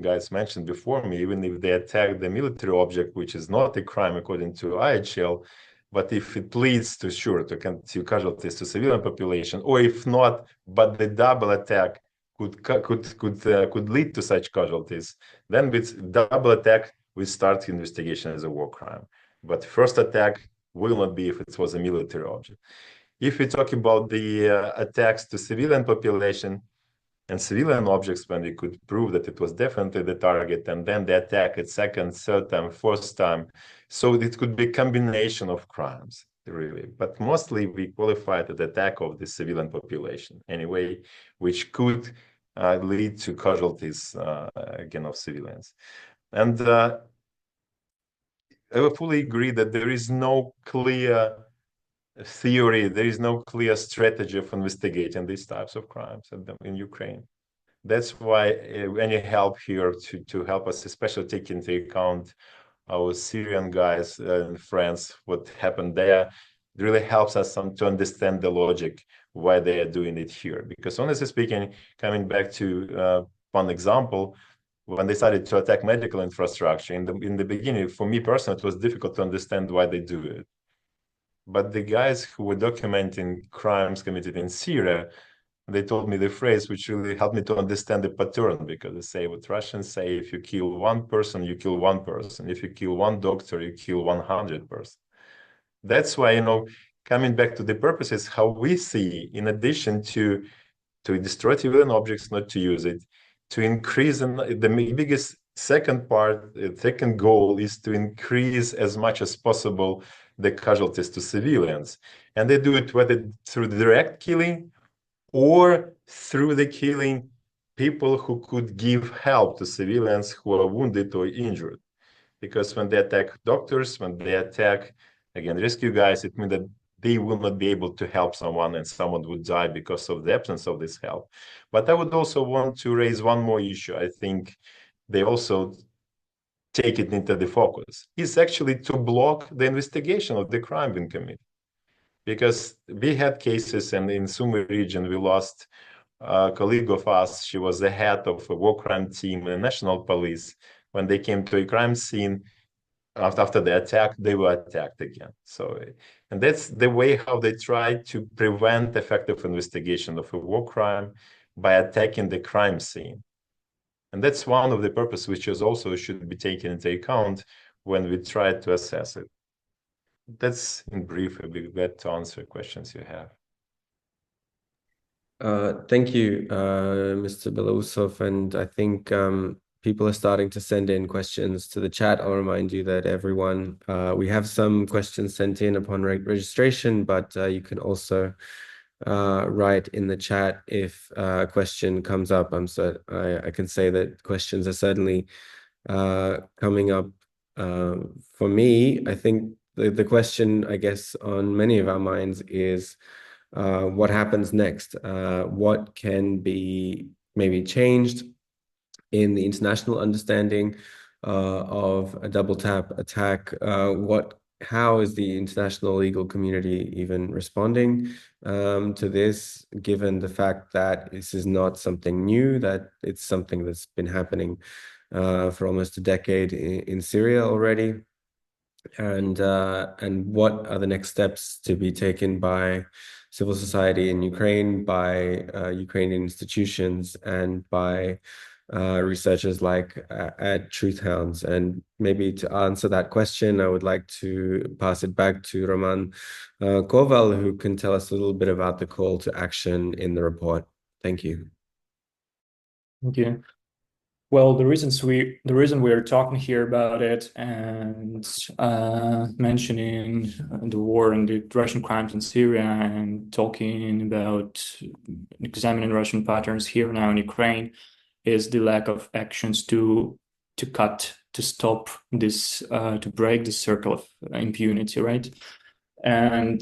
guys mentioned before me, even if they attack the military object, which is not a crime according to IHL, but if it leads to casualties to civilian population, or if not, but the double attack could lead to such casualties, then with double attack, we start investigation as a war crime. But first attack will not be if it was a military object. If we talk about the attacks to civilian population and civilian objects, when we could prove that it was definitely the target, and then the attack at second, third time, fourth time, so it could be a combination of crimes, really. But mostly we qualified the attack of the civilian population anyway, which could lead to casualties again of civilians. And I fully agree that there is no clear theory, there is no clear strategy of investigating these types of crimes in Ukraine. That's why any help here to help us, especially take into account our Syrian guys and friends, what happened there, it really helps us to understand the logic why they are doing it here. Because honestly speaking, coming back to one example, when they started to attack medical infrastructure in the beginning, for me personally, it was difficult to understand why they do it. But the guys who were documenting crimes committed in Syria, they told me the phrase which really helped me to understand the pattern, because they say what Russians say: if you kill one person, you kill one person. If you kill one doctor, you kill 100%. That's why, coming back to the purposes, how we see, in addition to destroy civilian objects, not to use it, to increase, the biggest second goal is to increase as much as possible the casualties to civilians. And they do it whether through the direct killing or through the killing people who could give help to civilians who are wounded or injured. Because when they attack doctors, when they attack, again, rescue guys, it means that they will not be able to help someone and someone would die because of the absence of this help. But I would also want to raise one more issue. I think they also take it into the focus. It's actually to block the investigation of the crime being committed. Because we had cases, and in Sumy region, we lost a colleague of us. She was the head of a war crime team in the national police. When they came to a crime scene, after the attack, they were attacked again. So, and that's the way how they try to prevent effective investigation of a war crime, by attacking the crime scene. And that's one of the purposes which is also should be taken into account when we try to assess it. That's in brief. I'll be glad to answer questions you have. Thank you, Mr. Belousov. And I think people are starting to send in questions to the chat. I'll remind you that everyone, we have some questions sent in upon registration, but you can also write in the chat if a question comes up. I can say that questions are certainly coming up for me. I think the question, I guess, on many of our minds is what happens next? What can be maybe changed in the international understanding of a double tap attack? How is the international legal community even responding to this, given the fact that this is not something new, that it's something that's been happening for almost a decade in Syria already? And what are the next steps to be taken by civil society in Ukraine, by Ukrainian institutions, and by researchers like at Truth Hounds? And maybe to answer that question, I would like to pass it back to Roman Koval, who can tell us a little bit about the call to action in the report. Thank you. Thank you. Well, the reason we are talking here about it and mentioning the war and the Russian crimes in Syria, and talking about examining Russian patterns here now in Ukraine, is the lack of actions to stop this, to break the circle of impunity, right? And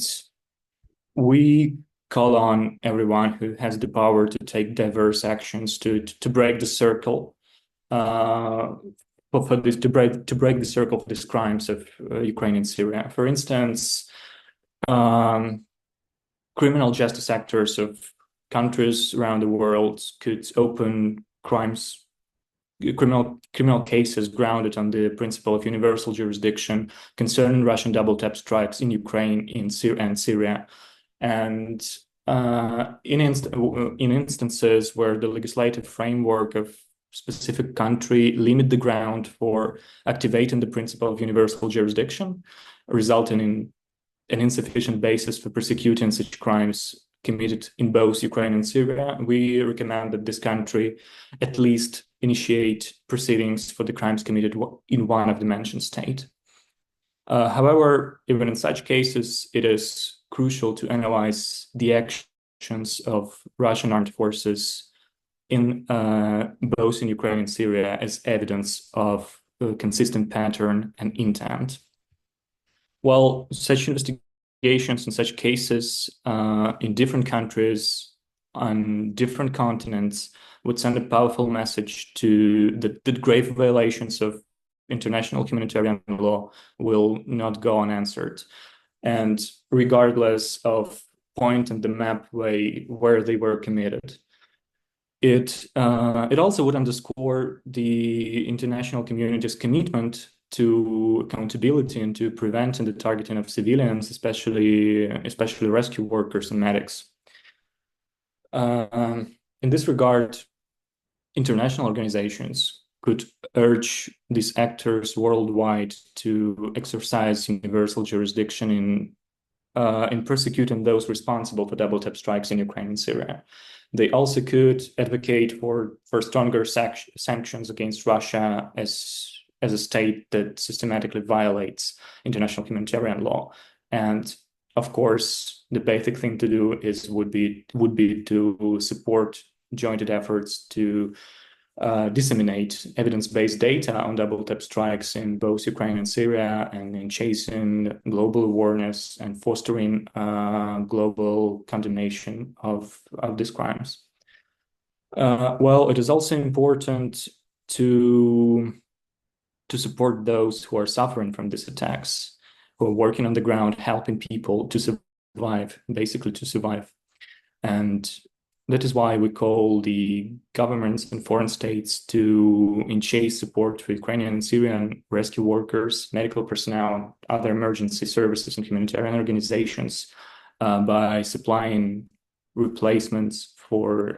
we call on everyone who has the power to take diverse actions to break the circle. For this to break the circle of these crimes of Ukraine and Syria. For instance, criminal justice actors of countries around the world could open criminal cases grounded on the principle of universal jurisdiction concerning Russian double tap strikes in Ukraine, in Syria, and in instances where the legislative framework of specific country limit the ground for activating the principle of universal jurisdiction, resulting in an insufficient basis for prosecuting such crimes committed in both Ukraine and Syria, we recommend that this country at least initiate proceedings for the crimes committed in one of the mentioned states. However, even in such cases, it is crucial to analyze the actions of Russian armed forces in both in Ukraine and Syria as evidence of a consistent pattern and intent. Well, such investigations and such cases in different countries on different continents would send a powerful message to that grave violations of international humanitarian law will not go unanswered. And regardless of point on the map where they were committed. It also would underscore the international community's commitment to accountability and to preventing the targeting of civilians, especially rescue workers and medics. In this regard, international organizations could urge these actors worldwide to exercise universal jurisdiction in persecuting those responsible for double tap strikes in Ukraine and Syria. They also could advocate for stronger sanctions against Russia as a state that systematically violates international humanitarian law. And of course, the basic thing to do would be to support joint efforts to disseminate evidence-based data on double tap strikes in both Ukraine and Syria, and in chasing global awareness and fostering global condemnation of these crimes. Well, it is also important to support those who are suffering from these attacks, who are working on the ground, helping people to survive, basically to survive. And that is why we call the governments and foreign states to enchase support for Ukrainian and Syrian rescue workers, medical personnel, other emergency services and humanitarian organizations by supplying replacements for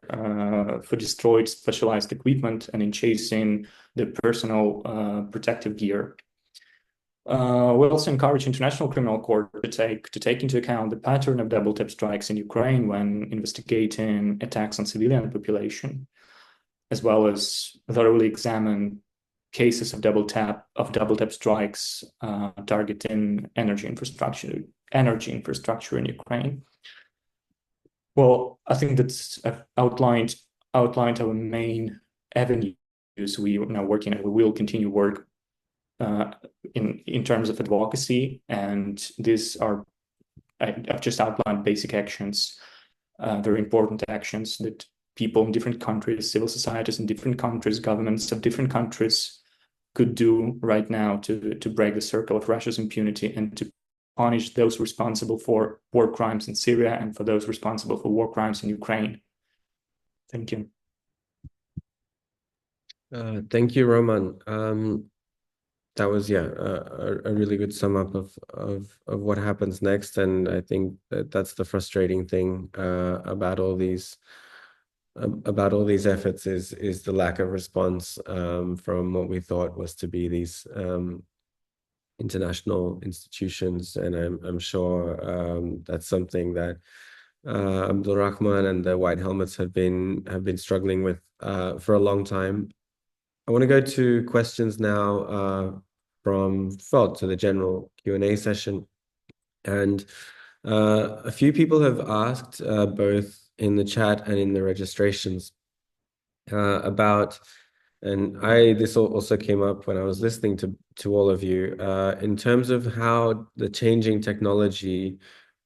destroyed specialized equipment and enchasing the personal protective gear. We also encourage International Criminal Court to take into account the pattern of double tap strikes in Ukraine when investigating attacks on civilian population, as well as thoroughly examine cases of double tap strikes targeting energy infrastructure in Ukraine. Well, I think that's outlined our main avenues we are now working at. We will continue work in terms of advocacy, and these are, I've just outlined basic actions, very important actions that people in different countries, civil societies in different countries, governments of different countries could do right now to break the circle of Russia's impunity and to punish those responsible for war crimes in Syria and for those responsible for war crimes in Ukraine. Thank you. Thank you, Roman. That was a really good sum up of what happens next, and I think that's the frustrating thing about all these efforts is the lack of response from what we thought was to be these international institutions, and I'm sure that's something that Abdulrahman and the White Helmets have been struggling with for a long time. I want to go to questions now from the general Q&A session. And a few people have asked, both in the chat and in the registrations, about, and this also came up when I was listening to all of you, in terms of how the changing technology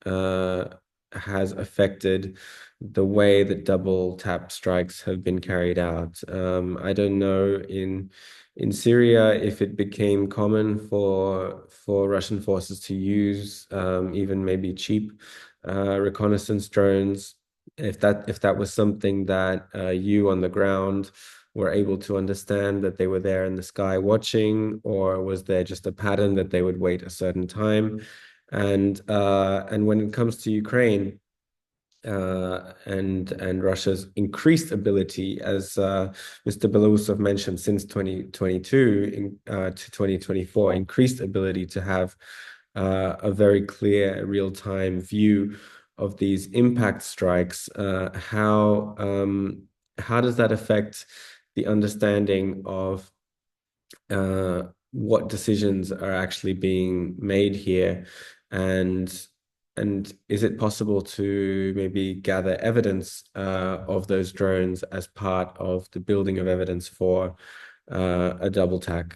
has affected the way that double tap strikes have been carried out. I don't know in Syria if it became common for Russian forces to use even maybe cheap reconnaissance drones. If that was something that you on the ground were able to understand, that they were there in the sky watching, or was there just a pattern that they would wait a certain time? And when it comes to Ukraine and Russia's increased ability, as Mr. Belousov mentioned, since 2022 to 2024, increased ability to have a very clear real-time view of these impact strikes, how does that affect the understanding of what decisions are actually being made here, and is it possible to maybe gather evidence of those drones as part of the building of evidence for a double tap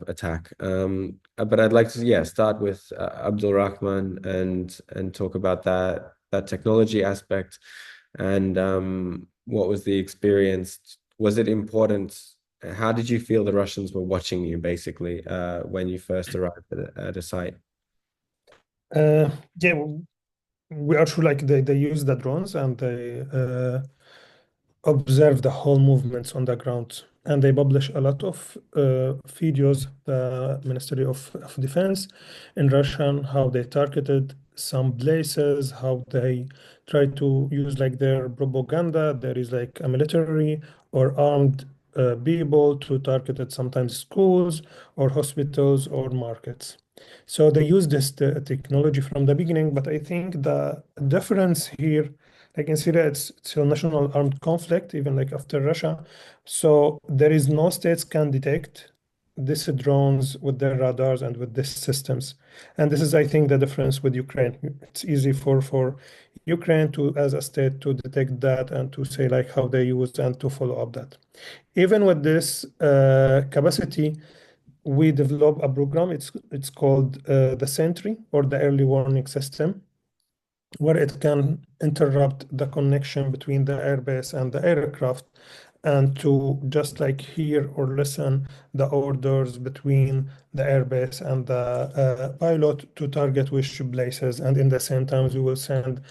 attack. But I'd like to, yeah, start with Abdul Rahman and talk about that technology aspect and what was the experience? Was it important? How did you feel the Russians were watching you basically when you first arrived at a site? Yeah, we are sure like they use the drones and they observe the whole movements on the ground. And they publish a lot of videos, the Ministry of Defense in Russian, how they targeted some places, how they try to use like their propaganda. There is like a military or armed people to target it, sometimes schools or hospitals or markets. So they use this technology from the beginning, but I think the difference here, like in Syria, it's a national armed conflict, even like after Russia. So there is no states can detect these drones with their radars and with these systems. And this is, I think, the difference with Ukraine. It's easy for Ukraine to, as a state, to detect that and to say like how they use and to follow up that. Even with this capacity, we develop a program. It's called the Sentry or the early warning system, where it can interrupt the connection between the airbase and the aircraft and to just like hear or listen the orders between the airbase and the pilot to target which places, and in the same time we will send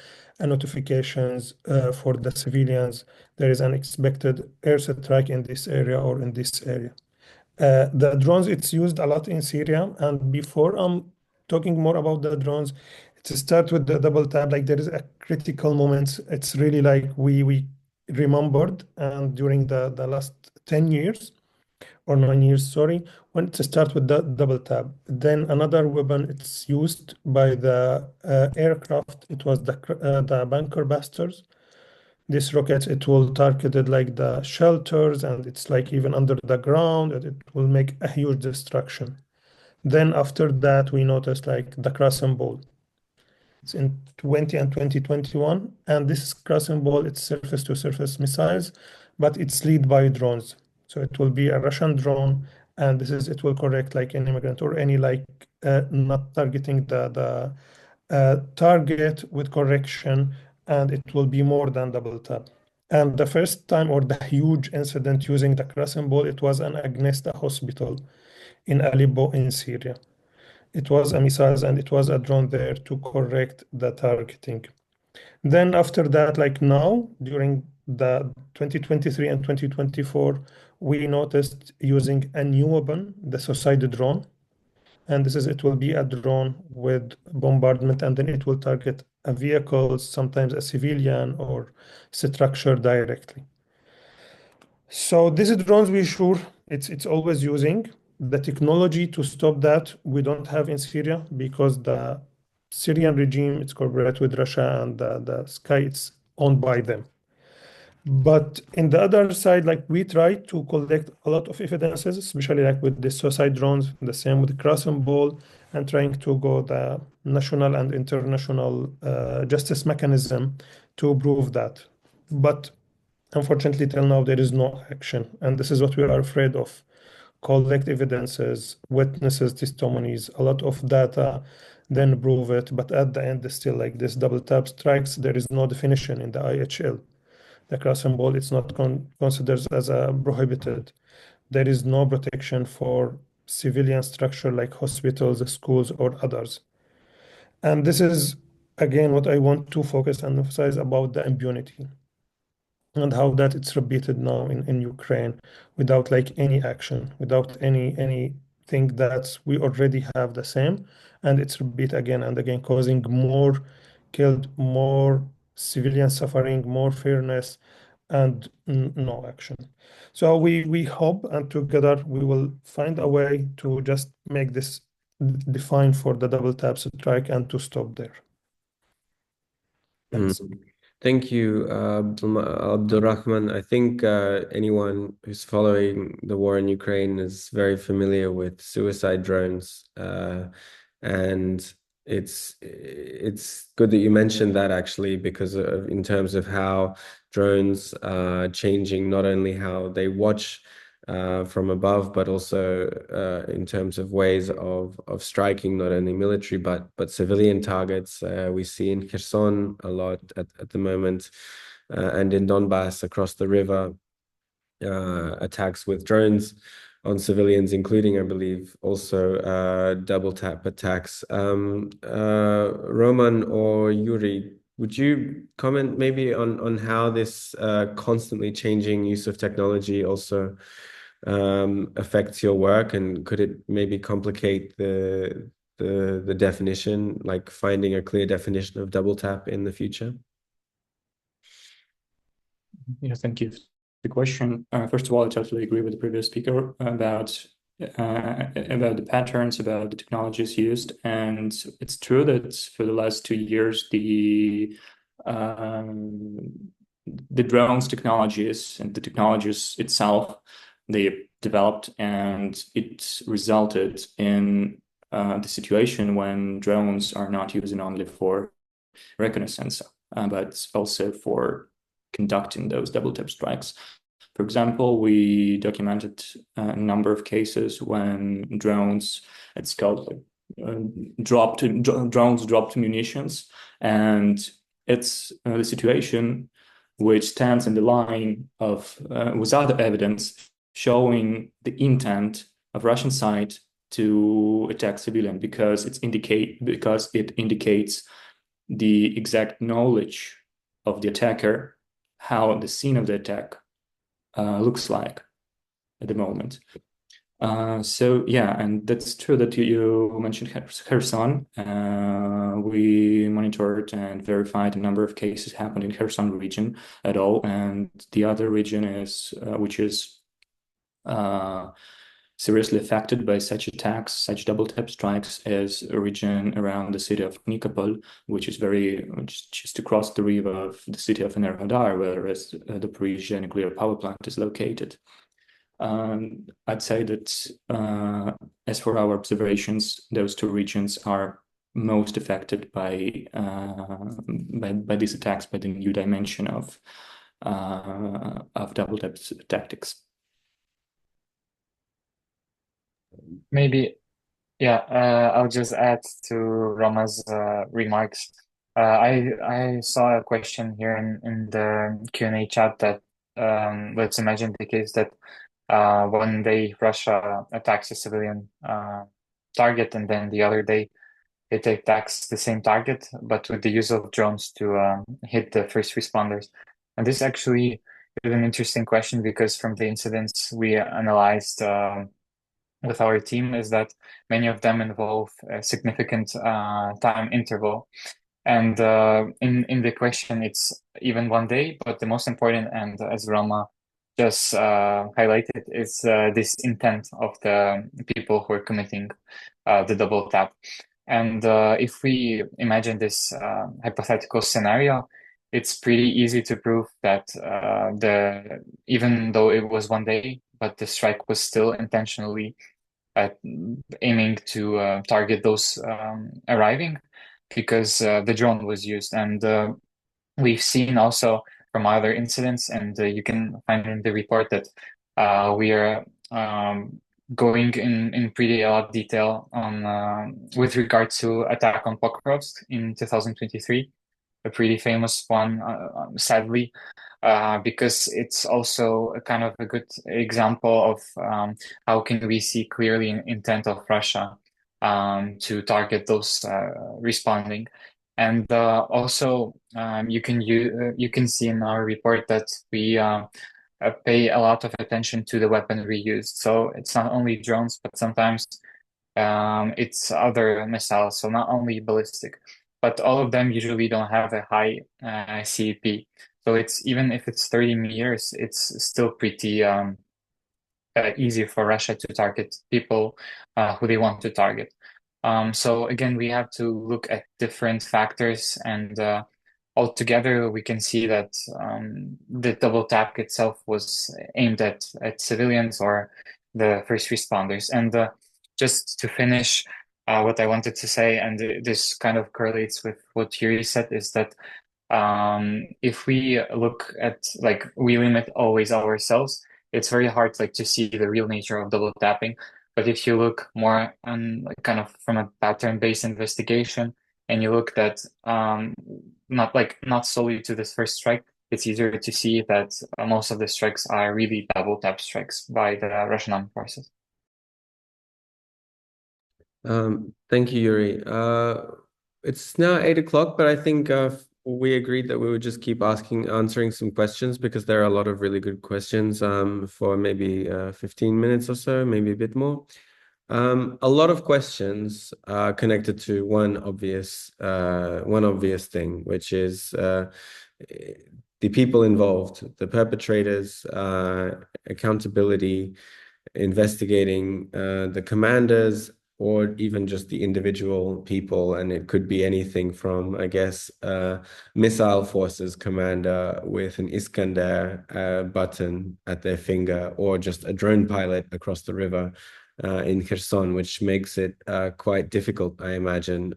notifications for the civilians there is an expected air strike in this area or in this area. The drones, it's used a lot in Syria. And before I'm talking more about the drones, to start with the double tap, like there is a critical moment. It's really like we remembered and during the last 10 years or 9 years, sorry, when to start with the double tap. Then another weapon it's used by the aircraft. It was the bunker busters. This rocket, it will target it like the shelters and it's like even under the ground and it will make a huge destruction. Then after that, we noticed like the crescent ball. It's in 20 and 2021. And this crescent ball, it's surface to surface missiles, but it's led by drones. So it will be a Russian drone. And it will correct like an immigrant or any like not targeting the target with correction, and it will be more than double tap. And the first time or the huge incident using the crescent ball, it was an against a hospital in Aleppo in Syria. It was a missile and it was a drone there to correct the targeting. Then after that, like now, during the 2023 and 2024, we noticed using a new weapon, the suicide drone. And it will be a drone with bombardment, and then it will target a vehicle, sometimes a civilian or structure directly. So these drones, we sure it's always using the technology to stop that. We don't have in Syria because the Syrian regime it's cooperated with Russia and the sky it's owned by them. But in the other side, like we try to collect a lot of evidences, especially like with the suicide drones, the same with the crescent ball, and trying to go the national and international justice mechanism to prove that. But unfortunately, till now, there is no action. And this is what we are afraid of. Collect evidences, witnesses, testimonies, a lot of data, then prove it. But at the end, it's still like this double tap strikes. There is no definition in the IHL. The crescent ball it's not considered as a prohibited. There is no protection for civilian structure like hospitals, schools, or others. And this is again what I want to focus and emphasize about the impunity and how that it's repeated now in Ukraine without like any action, without anything that we already have the same, and it's repeat again and again, causing more killed, more civilian suffering, more fairness, and no action. So we hope, and together we will find a way to just make this defined for the double tap strike and to stop there. Thanks. Thank you, Abdulrahman. I think anyone who's following the war in Ukraine is very familiar with suicide drones, and it's good that you mentioned that actually, because in terms of how drones are changing not only how they watch from above, but also in terms of ways of striking not only military but civilian targets. We see in Kherson a lot at the moment, and in Donbass across the river, attacks with drones on civilians, including, I believe, also double tap attacks. Roman or Yuri, would you comment maybe on how this constantly changing use of technology also affects your work, and could it maybe complicate the definition, like finding a clear definition of double tap in the future? Yeah, thank you for the question. First of all, I totally agree with the previous speaker about the patterns, about the technologies used, and it's true that for the last 2 years, the drones technologies and the technologies itself, they developed, and it resulted in the situation when drones are not used only for reconnaissance, but also for conducting those double tap strikes. For example, we documented a number of cases when drones, it's called drones dropped munitions, and it's the situation which stands in the line of without evidence showing the intent of Russian side to attack civilian, because it indicates the exact knowledge of the attacker, how the scene of the attack looks like at the moment. So yeah, and that's true that you mentioned Kherson. We monitored and verified a number of cases happened in Kherson region at all, and the other region is which is seriously affected by such attacks, such double tap strikes, is a region around the city of Nikopol, which is just across the river of the city of Enerhodar, where the Zaporizhzhia nuclear power plant is located. I'd say that as for our observations, those two regions are most affected by these attacks, by the new dimension of double tap tactics. Maybe, yeah, I'll just add to Roma's remarks. I saw a question here in the Q&A chat that let's imagine the case that one day Russia attacks a civilian target, and then the other day it attacks the same target, but with the use of drones to hit the first responders. And this actually is an interesting question, because from the incidents we analyzed with our team is that many of them involve a significant time interval. And in the question, it's even one day, but the most important, and as Roma just highlighted, is this intent of the people who are committing the double tap. And if we imagine this hypothetical scenario, it's pretty easy to prove that even though it was one day, but the strike was still intentionally aiming to target those arriving, because the drone was used. And we've seen also from other incidents, and you can find in the report that we are going in pretty a lot of detail on with regard to attack on Pokrovsk in 2023, a pretty famous one, sadly, because it's also a kind of a good example of how can we see clearly intent of Russia to target those responding. And also you can see in our report that we pay a lot of attention to the weaponry used. So it's not only drones, but sometimes it's other missiles, so not only ballistic, but all of them usually don't have a high CEP. So it's, even if it's 30 meters, it's still pretty easy for Russia to target people who they want to target. So again, we have to look at different factors, and altogether we can see that the double tap itself was aimed at civilians or the first responders. And just to finish, what I wanted to say, and this kind of correlates with what Yuri said, is that if we look at, like, we limit always ourselves, it's very hard like to see the real nature of double tapping. But if you look more on like kind of from a pattern-based investigation, and you look that not solely to this first strike, it's easier to see that most of the strikes are really double tap strikes by the Russian armed forces. Thank you, Yuri. It's now 8 o'clock, but I think we agreed that we would just keep answering some questions because there are a lot of really good questions for maybe 15 minutes or so, maybe a bit more. A lot of questions are connected to one obvious thing, which is the people involved, the perpetrators, accountability, investigating the commanders, or even just the individual people. And it could be anything from, I guess, missile forces commander with an Iskander button at their finger, or just a drone pilot across the river in Kherson, which makes it quite difficult, I imagine.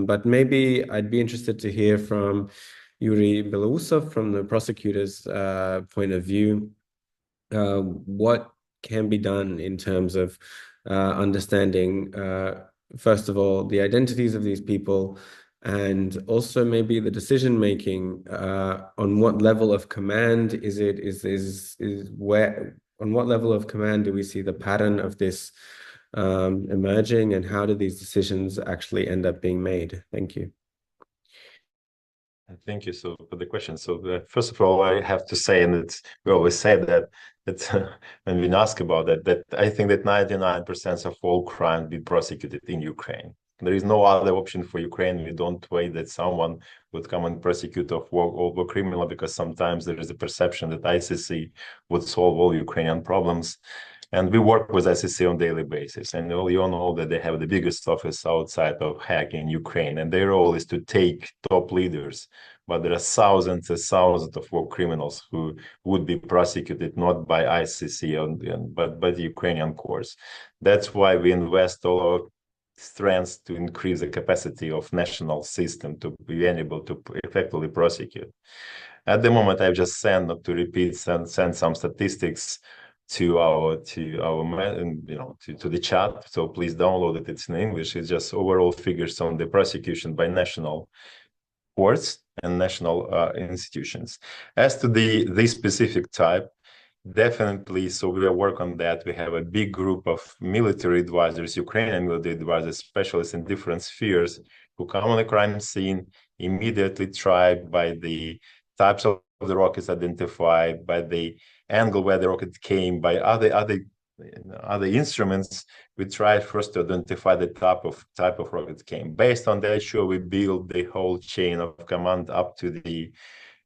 But maybe I'd be interested to hear from Yuri Belousov from the prosecutor's point of view. What can be done in terms of understanding, first of all, the identities of these people, and also maybe the decision making on what level of command on what level of command do we see the pattern of this emerging, and how do these decisions actually end up being made? Thank you. Thank you for the question. So first of all, I have to say, and we always say that when we ask about that I think that 99% of all crime be prosecuted in Ukraine. There is no other option for Ukraine. We don't wait that someone would come and prosecute of war criminal, because sometimes there is a perception that ICC would solve all Ukrainian problems. And we work with ICC on a daily basis. And you all know that they have the biggest office outside of Hague in Ukraine. And their role is to take top leaders. But there are thousands and thousands of war criminals who would be prosecuted not by ICC, but by the Ukrainian courts. That's why we invest all our strengths to increase the capacity of national system to be able to effectively prosecute. At the moment, I've just sent, not to repeat, send some statistics to the chat, so please download it. It's in English. It's just overall figures on the prosecution by national courts and national institutions. As to this specific type, definitely, so we are working on that. We have a big group of military advisors, Ukrainian military advisors, specialists in different spheres, who come on the crime scene, immediately try by the types of the rockets identified, by the angle where the rocket came, by other instruments. We try first to identify the type of rocket came. Based on that, sure, we build the whole chain of command up to the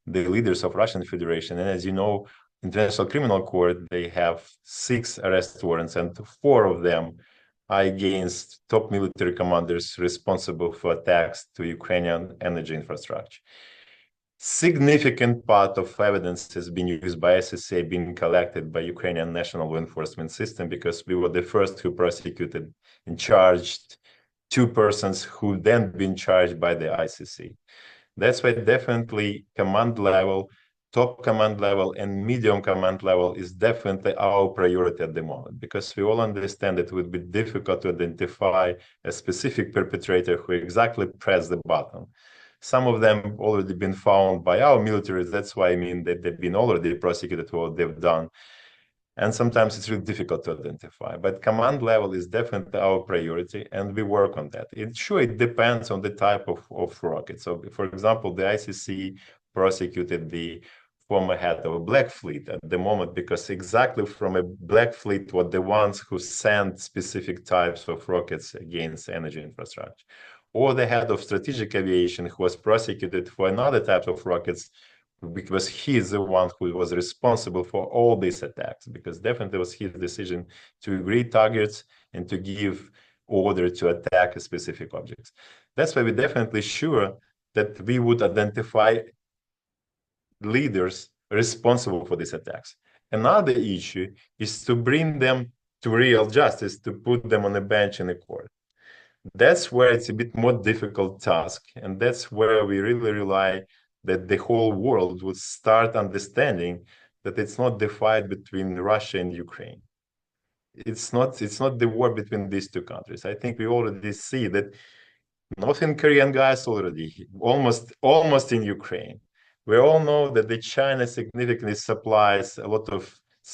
leaders of Russian Federation. And as you know, International Criminal Court, they have 6 arrest warrants, and 4 of them are against top military commanders responsible for attacks to Ukrainian energy infrastructure. Significant part of evidence has been used by SSA, being collected by Ukrainian national law enforcement system, because we were the first who prosecuted and charged 2 persons who then been charged by the ICC. That's why definitely command level, top command level and medium command level is definitely our priority at the moment, because we all understand that it would be difficult to identify a specific perpetrator who exactly pressed the button. Some of them already been found by our militaries. That's why I mean that they've been already prosecuted for what they've done. And sometimes it's really difficult to identify. But command level is definitely our priority, and we work on that. It depends on the type of rocket. So, for example, the ICC prosecuted the former head of a Black Fleet at the moment, because exactly from a Black Fleet were the ones who sent specific types of rockets against energy infrastructure. Or the head of strategic aviation, who was prosecuted for another type of rockets, because he is the one who was responsible for all these attacks, because definitely it was his decision to agree targets and to give order to attack specific objects. That's why we're definitely sure that we would identify leaders responsible for these attacks. Another issue is to bring them to real justice, to put them on a bench in a court. That's where it's a bit more difficult task, and that's where we really rely that the whole world would start understanding that it's not the fight between Russia and Ukraine. It's not the war between these two countries. I think we already see that North Korean guys already almost in Ukraine. We all know that the China significantly supplies a lot of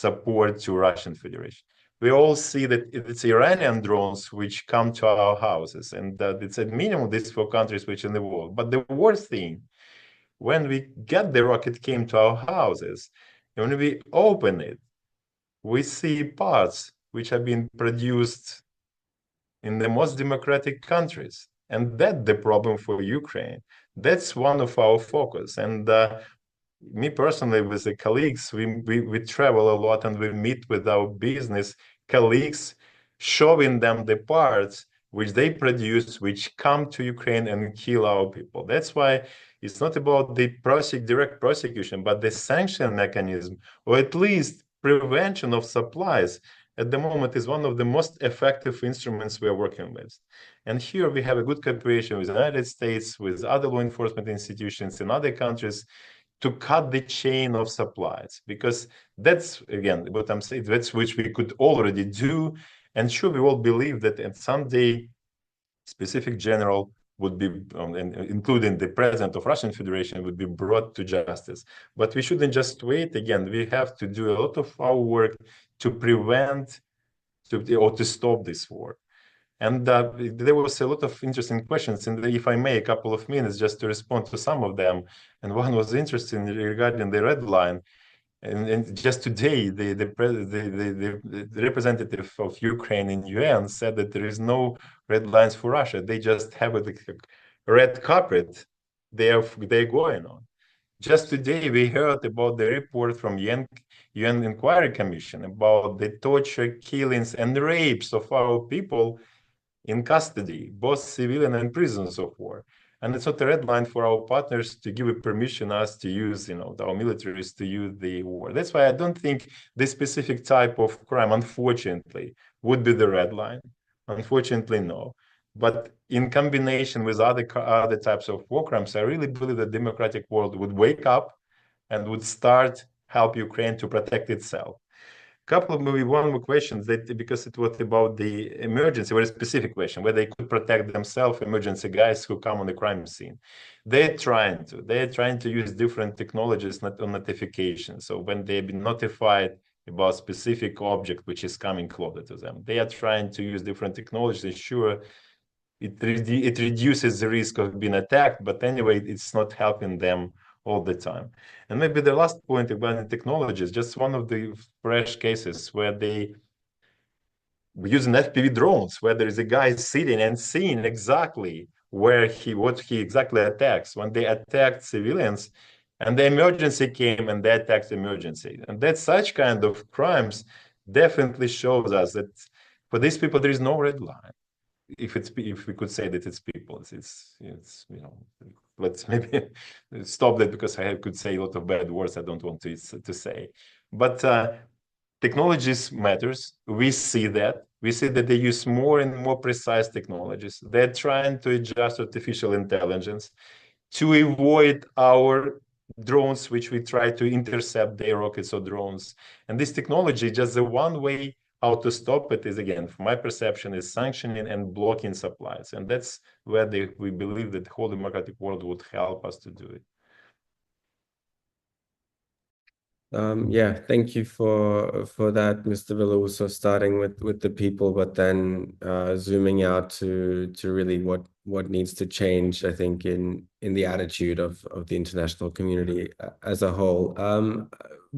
support to Russian Federation. We all see that it's Iranian drones which come to our houses, and that it's at minimum these four countries which in the world. But the worst thing, when we get the rocket came to our houses, and when we open it, we see parts which have been produced in the most democratic countries. And that's the problem for Ukraine. That's one of our focus. And me personally, with the colleagues, we travel a lot and we meet with our business colleagues, showing them the parts which they produce, which come to Ukraine and kill our people. That's why it's not about the direct prosecution, but the sanction mechanism, or at least prevention of supplies, at the moment is one of the most effective instruments we are working with. And here we have a good cooperation with the United States, with other law enforcement institutions in other countries to cut the chain of supplies, because that's, again, what I'm saying, that's which we could already do. And sure, we all believe that at someday, specific general would be, including the president of Russian Federation, would be brought to justice. But we shouldn't just wait. Again, we have to do a lot of our work to prevent or to stop this war. And there was a lot of interesting questions, and if I may, a couple of minutes just to respond to some of them. And one was interesting regarding the red line. And just today, the representative of Ukraine in UN said that there is no red lines for Russia. They just have a red carpet they're going on. Just today, we heard about the report from UN Inquiry Commission about the torture, killings, and rapes of our people in custody, both civilian and prisoners of war. And it's not a red line for our partners to give a permission us to use, our militaries to use the war. That's why I don't think this specific type of crime, unfortunately, would be the red line. Unfortunately, no. But in combination with other types of war crimes, I really believe the democratic world would wake up and would start help Ukraine to protect itself. Couple of maybe one more questions, that because it was about the emergency, very specific question, where they could protect themselves, emergency guys who come on the crime scene. They're trying to use different technologies, not on notification. So when they've been notified about specific object which is coming closer to them, they are trying to use different technologies. Ensure it reduces the risk of being attacked, but anyway, it's not helping them all the time. And maybe the last point about the technologies, just one of the fresh cases where they using FPV drones, where there is a guy sitting and seeing exactly what he exactly attacks. When they attacked civilians, and the emergency came and they attacked the emergency. And that such kind of crimes definitely shows us that for these people there is no red line. If we could say that it's people, it's let's maybe stop that, because I could say a lot of bad words I don't want to say. But technologies matters. We see that they use more and more precise technologies. They're trying to adjust artificial intelligence to avoid our drones, which we try to intercept their rockets or drones. And this technology, just the one way how to stop it is, again, from my perception, is sanctioning and blocking supplies. And that's where we believe that the whole democratic world would help us to do it. Yeah, thank you for that, Mr. Belousov, starting with the people, but then zooming out to really what needs to change, I think, in the attitude of the international community as a whole.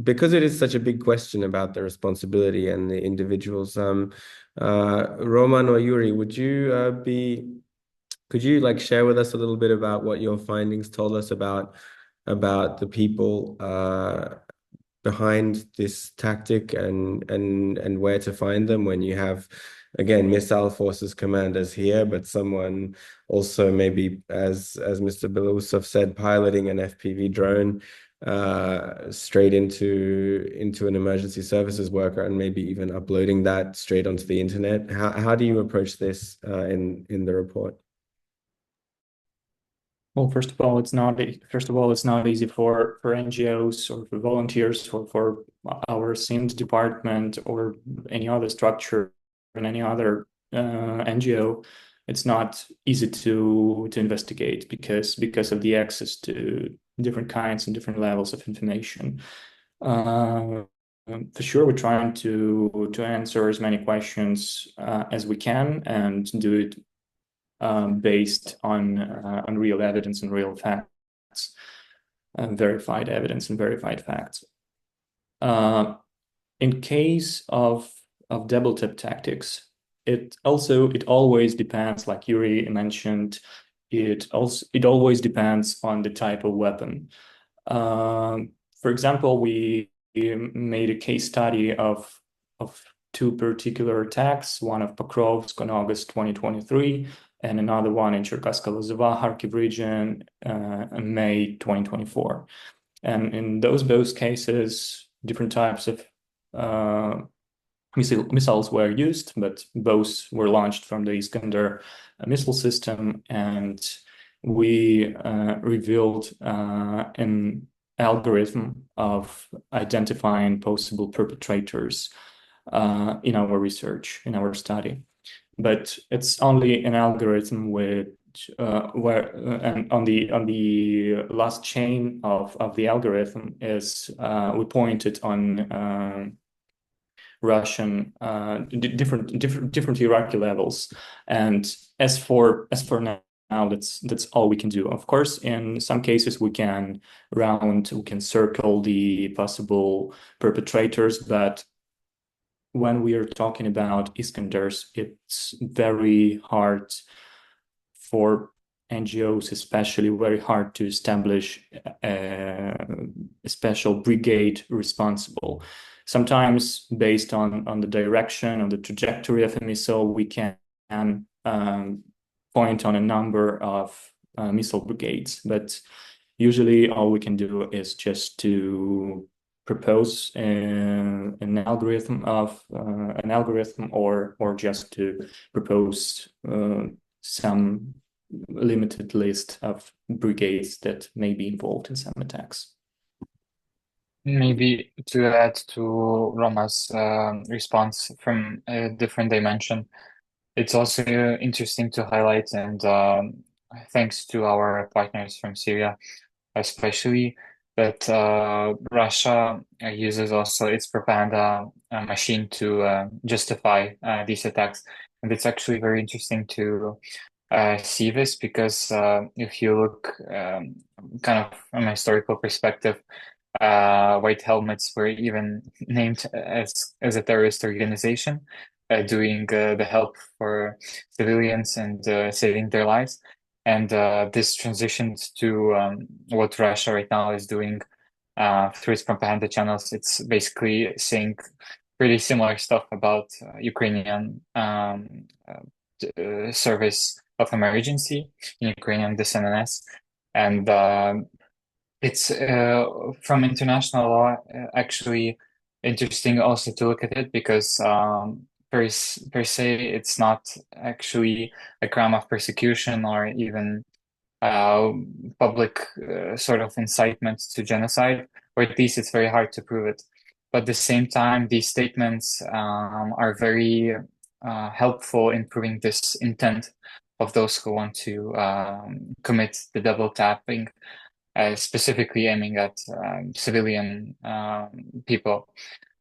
Because it is such a big question about the responsibility and the individuals. Roman or Yuri, could you share with us a little bit about what your findings told us about the people behind this tactic and where to find them when you have, again, missile forces commanders here, but someone also maybe, as Mr. Belousov said, piloting an FPV drone straight into an emergency services worker, and maybe even uploading that straight onto the internet. How do you approach this in the report? Well, first of all, it's not easy for NGOs or for volunteers for our SIMS department or any other structure in any other NGO. It's not easy to investigate because of the access to different kinds and different levels of information. For sure, we're trying to answer as many questions as we can and do it based on real evidence and real facts, verified evidence and verified facts. In case of double tap tactics, it always depends, like Yuri mentioned, it always depends on the type of weapon. For example, we made a case study of two particular attacks, one of Pokrovsk in August 2023, and another one in Cherkassko-Lozovo, Kharkiv region in May 2024. And in both cases, different types of missiles were used, but both were launched from the Iskander missile system, and we revealed an algorithm of identifying possible perpetrators in our research, in our study. But it's only an algorithm with and on the last chain of the algorithm is we pointed on Russian different hierarchy levels, and as for now, that's all we can do. Of course, in some cases we can circle the possible perpetrators, but when we are talking about Iskanders, it's very hard for NGOs, especially very hard to establish a special brigade responsible. Sometimes based on the direction, on the trajectory of a missile, we can point on a number of missile brigades, but usually all we can do is just to propose an algorithm or just to propose some limited list of brigades that may be involved in some attacks. Maybe to add to Roma's response from a different dimension, it's also interesting to highlight, and thanks to our partners from Syria, especially, that Russia uses also its propaganda machine to justify these attacks. And it's actually very interesting to see this because if you look kind of from a historical perspective, White Helmets were even named as a terrorist organization, doing the help for civilians and saving their lives. And this transitioned to what Russia right now is doing through its propaganda channels. It's basically saying pretty similar stuff about Ukrainian service of emergency in Ukrainian, the SNNS. And it's from international law actually interesting also to look at it because per se it's not actually a crime of persecution or even public sort of incitement to genocide, or at least it's very hard to prove it. But at the same time, these statements are very helpful in proving this intent of those who want to commit the double tapping, specifically aiming at civilian people.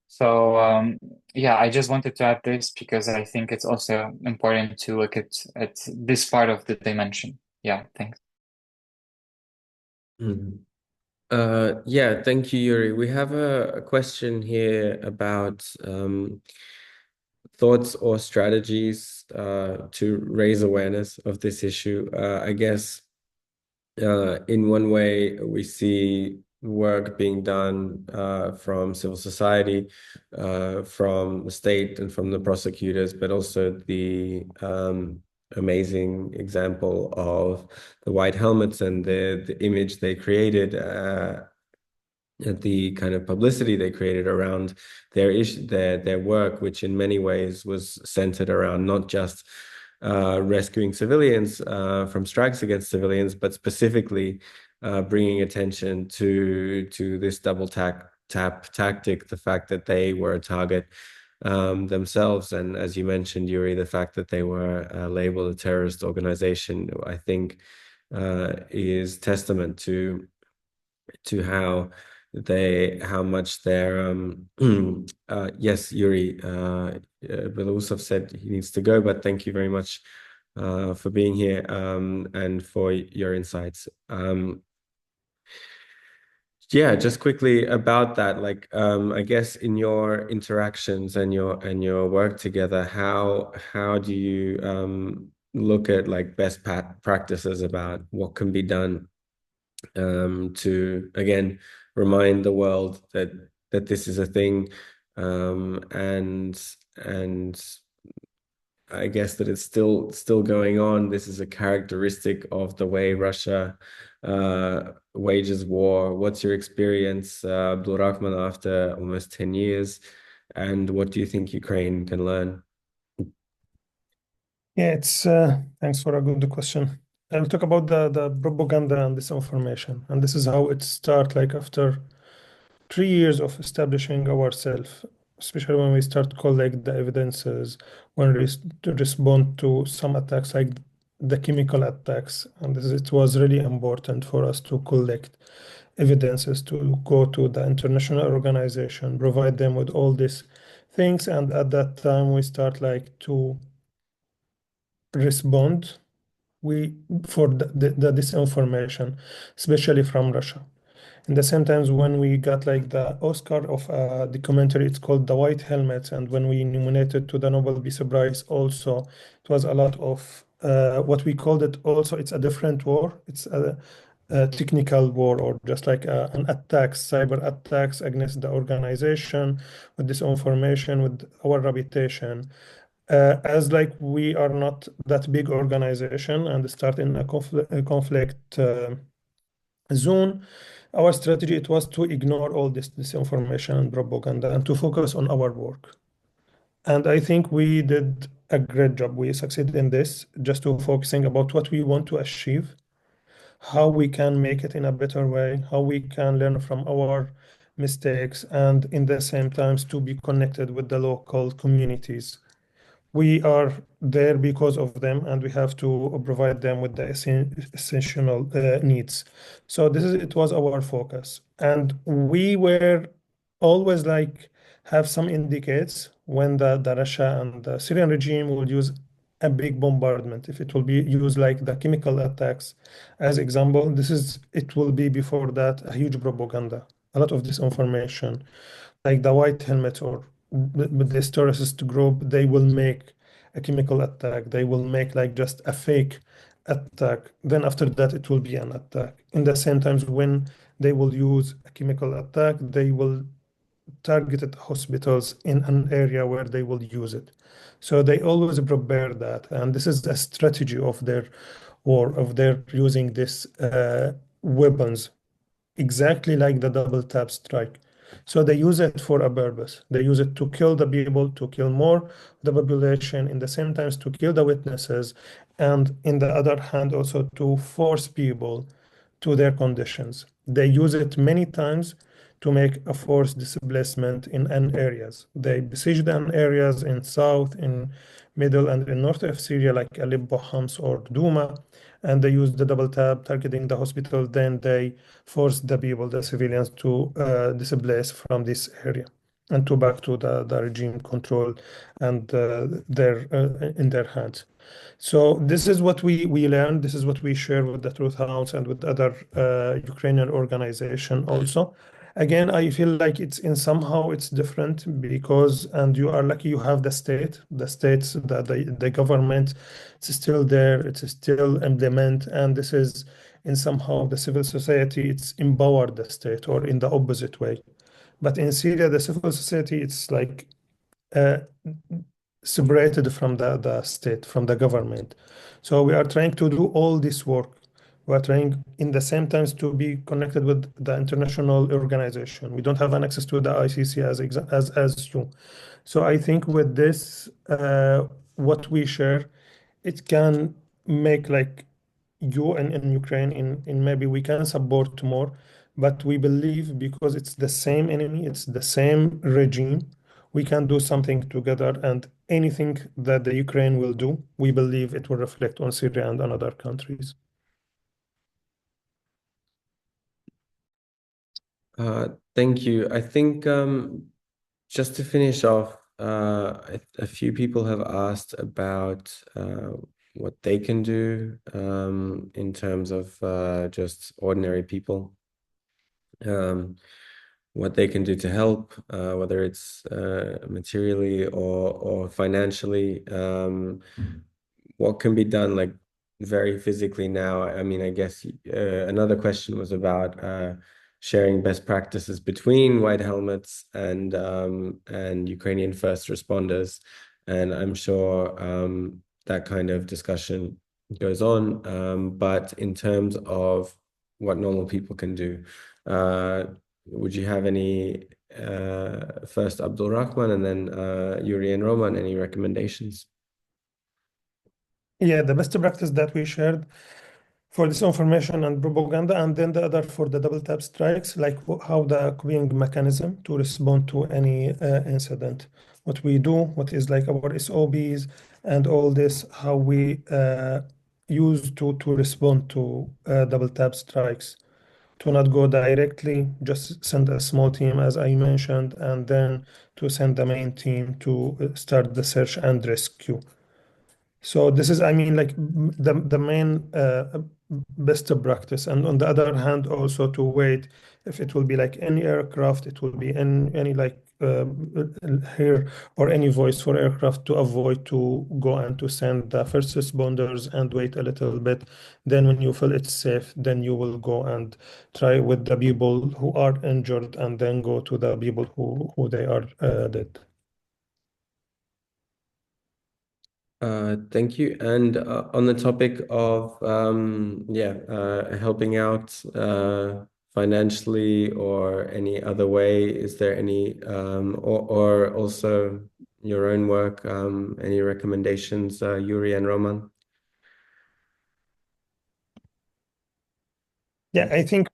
So yeah, I just wanted to add this because I think it's also important to look at this part of the dimension. Yeah, thanks. Yeah, thank you, Yuri. We have a question here about thoughts or strategies to raise awareness of this issue. I guess in one way, we see work being done from civil society, from the state and from the prosecutors, but also the amazing example of the White Helmets and the image they created, the kind of publicity they created around their work, which in many ways was centered around not just rescuing civilians from strikes against civilians, but specifically bringing attention to this double tap tactic, the fact that they were a target themselves, and as you mentioned, Yuri, the fact that they were labeled a terrorist organization, I think, is testament to how much they're yes, Yuri Belousov said he needs to go, but thank you very much for being here and for your insights. Yeah, just quickly about that, like I guess in your interactions and your work together, how do you look at like best practices about what can be done to again remind the world that this is a thing, and I guess that it's still going on. This is a characteristic of the way Russia wages war. What's your experience, Abdulrahman, after almost 10 years? And what do you think Ukraine can learn? Yeah, it's thanks for a good question. I'll talk about the propaganda and disinformation, and this is how it starts. Like after 3 years of establishing ourselves, especially when we start collect the evidences, when we to respond to some attacks like the chemical attacks, and it was really important for us to collect evidences, to go to the international organization, provide them with all these things, and at that time we start like to respond we for the disinformation, especially from Russia. In the same times when we got like the Oscar of the documentary, it's called The White Helmets, and when we nominated to the Nobel Peace Prize also, it was a lot of what we called it also, it's a different war. It's a technical war, or just like an attacks, cyber attacks against the organization with disinformation, with our reputation. As like we are not that big organization and start in a conflict zone, our strategy it was to ignore all this disinformation and propaganda and to focus on our work. And I think we did a great job. We succeeded in this, just to focusing about what we want to achieve, how we can make it in a better way, how we can learn from our mistakes, and in the same times to be connected with the local communities. We are there because of them, and we have to provide them with the essential needs. So it was our focus, and we were always like have some indicates when the Russia and the Syrian regime will use a big bombardment. If it will be used like the chemical attacks, as example, it will be before that a huge propaganda, a lot of disinformation, like the white helmet or this terrorist group, they will make a chemical attack. They will make like just a fake attack. Then after that, it will be an attack. In the same times, when they will use a chemical attack, they will target at hospitals in an area where they will use it. So they always prepare that, and this is a strategy of their war, of their using this weapons, exactly like the double tap strike. So they use it for a purpose. They use it to kill the people, to kill more the population, in the same times to kill the witnesses, and in the other hand also to force people to their conditions. They use it many times to make a forced displacement in an areas. They besieged an areas in south, in middle, and in north of Syria, like Aleppo, Homs, or Douma, and they use the double tap targeting the hospital. Then they force the people, the civilians, to displace from this area and to back to the regime control and their in their hands. So this is what we learned. This is what we share with the Truth Hounds and with other Ukrainian organization also. Again, I feel like it's in somehow it's different because, and you are lucky you have the states, the government, it's still there, it's still implement, and this is in somehow the civil society, it's empowered the state or in the opposite way. But in Syria, the civil society, it's like uh, separated from the state, from the government. So we are trying to do all this work. We are trying in the same times to be connected with the international organization. We don't have an access to the ICC as you. So I think with this, what we share, it can make like you and in Ukraine in maybe we can support more, but we believe because it's the same enemy, it's the same regime, we can do something together, and anything that the Ukraine will do, we believe it will reflect on Syria and on other countries. Thank you. I think just to finish off, a few people have asked about what they can do in terms of just ordinary people, what they can do to help, whether it's materially or financially. What can be done like very physically now? I mean, I guess another question was about sharing best practices between White Helmets and Ukrainian first responders, and I'm sure that kind of discussion goes on. But in terms of what normal people can do, would you have any first Abdul Rahman and then Yuri and Roman, any recommendations? Yeah, the best practice that we shared for disinformation and propaganda, and then the other for the double tap strikes, like how the queuing mechanism to respond to any incident. What we do, what is like our SOBs, and all this, how we use to respond to double tap strikes. To not go directly, just send a small team, as I mentioned, and then to send the main team to start the search and rescue. So this is, I mean, like the main best practice. And on the other hand, also to wait if it will be like any aircraft, it will be in any like here or any voice for aircraft, to avoid to go and to send the first responders and wait a little bit. Then when you feel it's safe, then you will go and try with the people who are injured, and then go to the people who they are dead. Thank you. And on the topic of helping out financially or any other way, is there any or also your own work, any recommendations, Yuri and Roman? Yeah, I think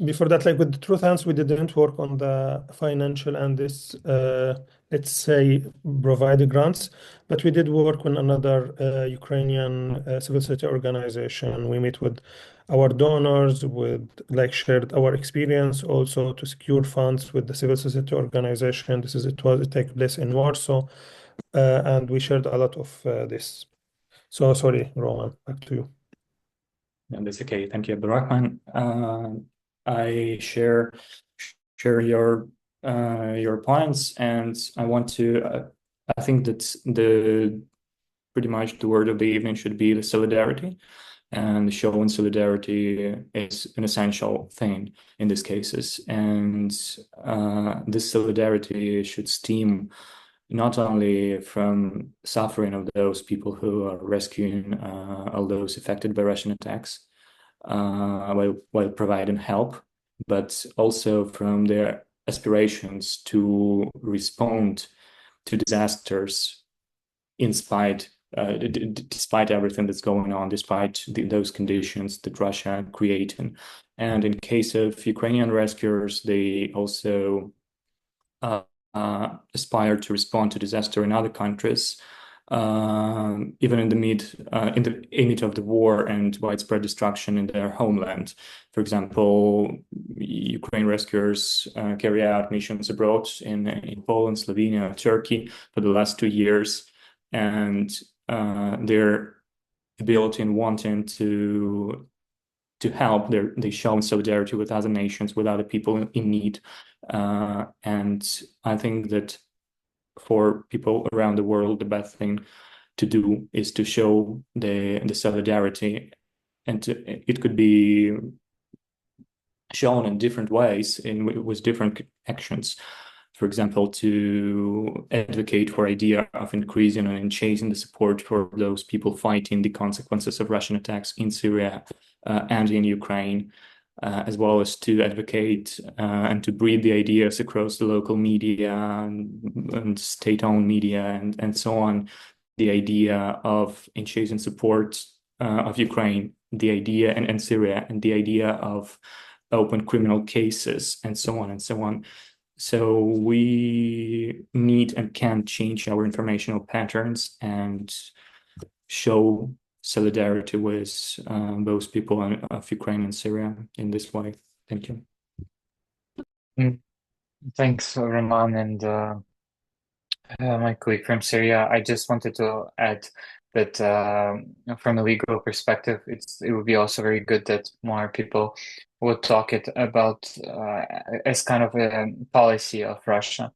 before that, like with the Truth Hounds, we didn't work on the financial and this, let's say, provide grants, but we did work on another Ukrainian civil society organization. We meet with our donors, with like shared our experience, also to secure funds with the civil society organization. It take place in Warsaw, and we shared a lot of this. So sorry, Roman, back to you. And that's okay. Thank you, Abdurrahman. I share your points, and I want to. I think that pretty much the word of the evening should be the solidarity, and showing solidarity is an essential thing in these cases. And this solidarity should stem not only from suffering of those people who are rescuing all those affected by Russian attacks while providing help, but also from their aspirations to respond to disasters despite everything that's going on, despite those conditions that Russia created. And in case of Ukrainian rescuers, they also aspire to respond to disaster in other countries, even in the image of the war and widespread destruction in their homeland. For example, Ukraine rescuers carry out missions abroad in Poland, Slovenia, Turkey for the last 2 years, and their ability and wanting to help, they show solidarity with other nations, with other people in need. And I think that for people around the world, the best thing to do is to show the solidarity, and it could be shown in different ways with different actions. For example, to advocate for idea of increasing and chasing the support for those people fighting the consequences of Russian attacks in Syria and in Ukraine, as well as to advocate and to breed the ideas across the local media and state-owned media and so on, the idea of in support of Ukraine, the idea and Syria, and the idea of open criminal cases, and so on and so on. So we need and can change our informational patterns and show solidarity with those people of Ukraine and Syria in this way. Thank you. Thanks, Roman, and my colleague from Syria. I just wanted to add that from a legal perspective, it would be also very good that more people would talk about as kind of a policy of Russia.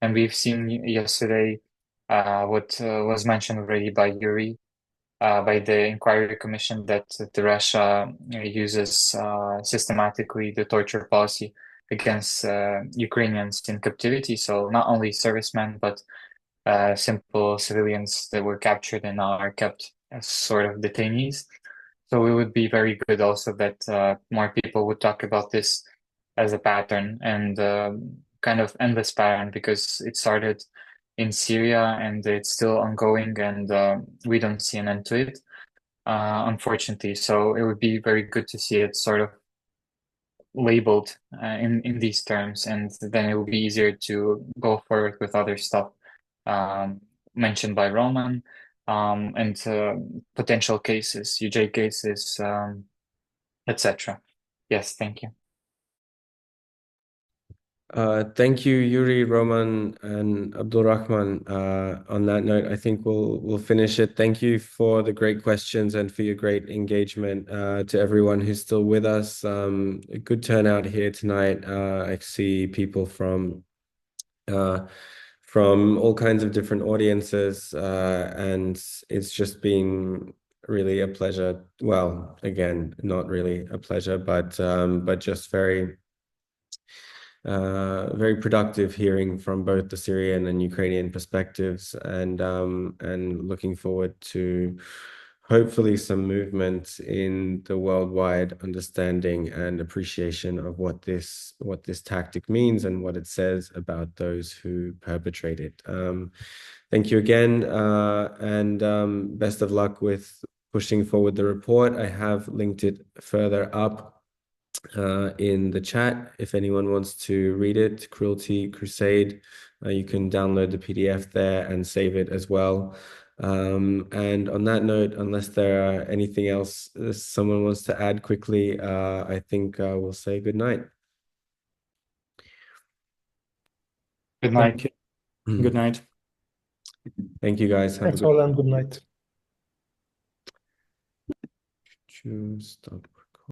And we've seen yesterday what was mentioned already by Yuri, by the inquiry commission, that Russia uses systematically the torture policy against Ukrainians in captivity. So not only servicemen, but simple civilians that were captured and are kept as sort of detainees. So it would be very good also that more people would talk about this as a pattern, and kind of endless pattern, because it started in Syria and it's still ongoing, and we don't see an end to it, unfortunately. So it would be very good to see it sort of labeled in these terms, and then it will be easier to go forward with other stuff mentioned by Roman, and potential cases, UJ cases, etc. Yes, thank you. Thank you, Yuri, Roman, and Abdulrahman. On that note, I think we'll finish it. Thank you for the great questions and for your great engagement. To everyone who's still with us, a good turnout here tonight. I see people from all kinds of different audiences, and it's just been really a pleasure. Well, again, not really a pleasure, but just very productive hearing from both the Syrian and Ukrainian perspectives, and looking forward to hopefully some movement in the worldwide understanding and appreciation of what this tactic means and what it says about those who perpetrate it. Thank you again, and best of luck with pushing forward the report. I have linked it further up in the chat if anyone wants to read it. Cruelty Crusade. You can download the PDF there and save it as well. And on that note, unless there are anything else someone wants to add quickly, I think we'll say good night. Good night. Thank you. Good night. Thank you, guys. Have Thanks a good all, and good night. Stop.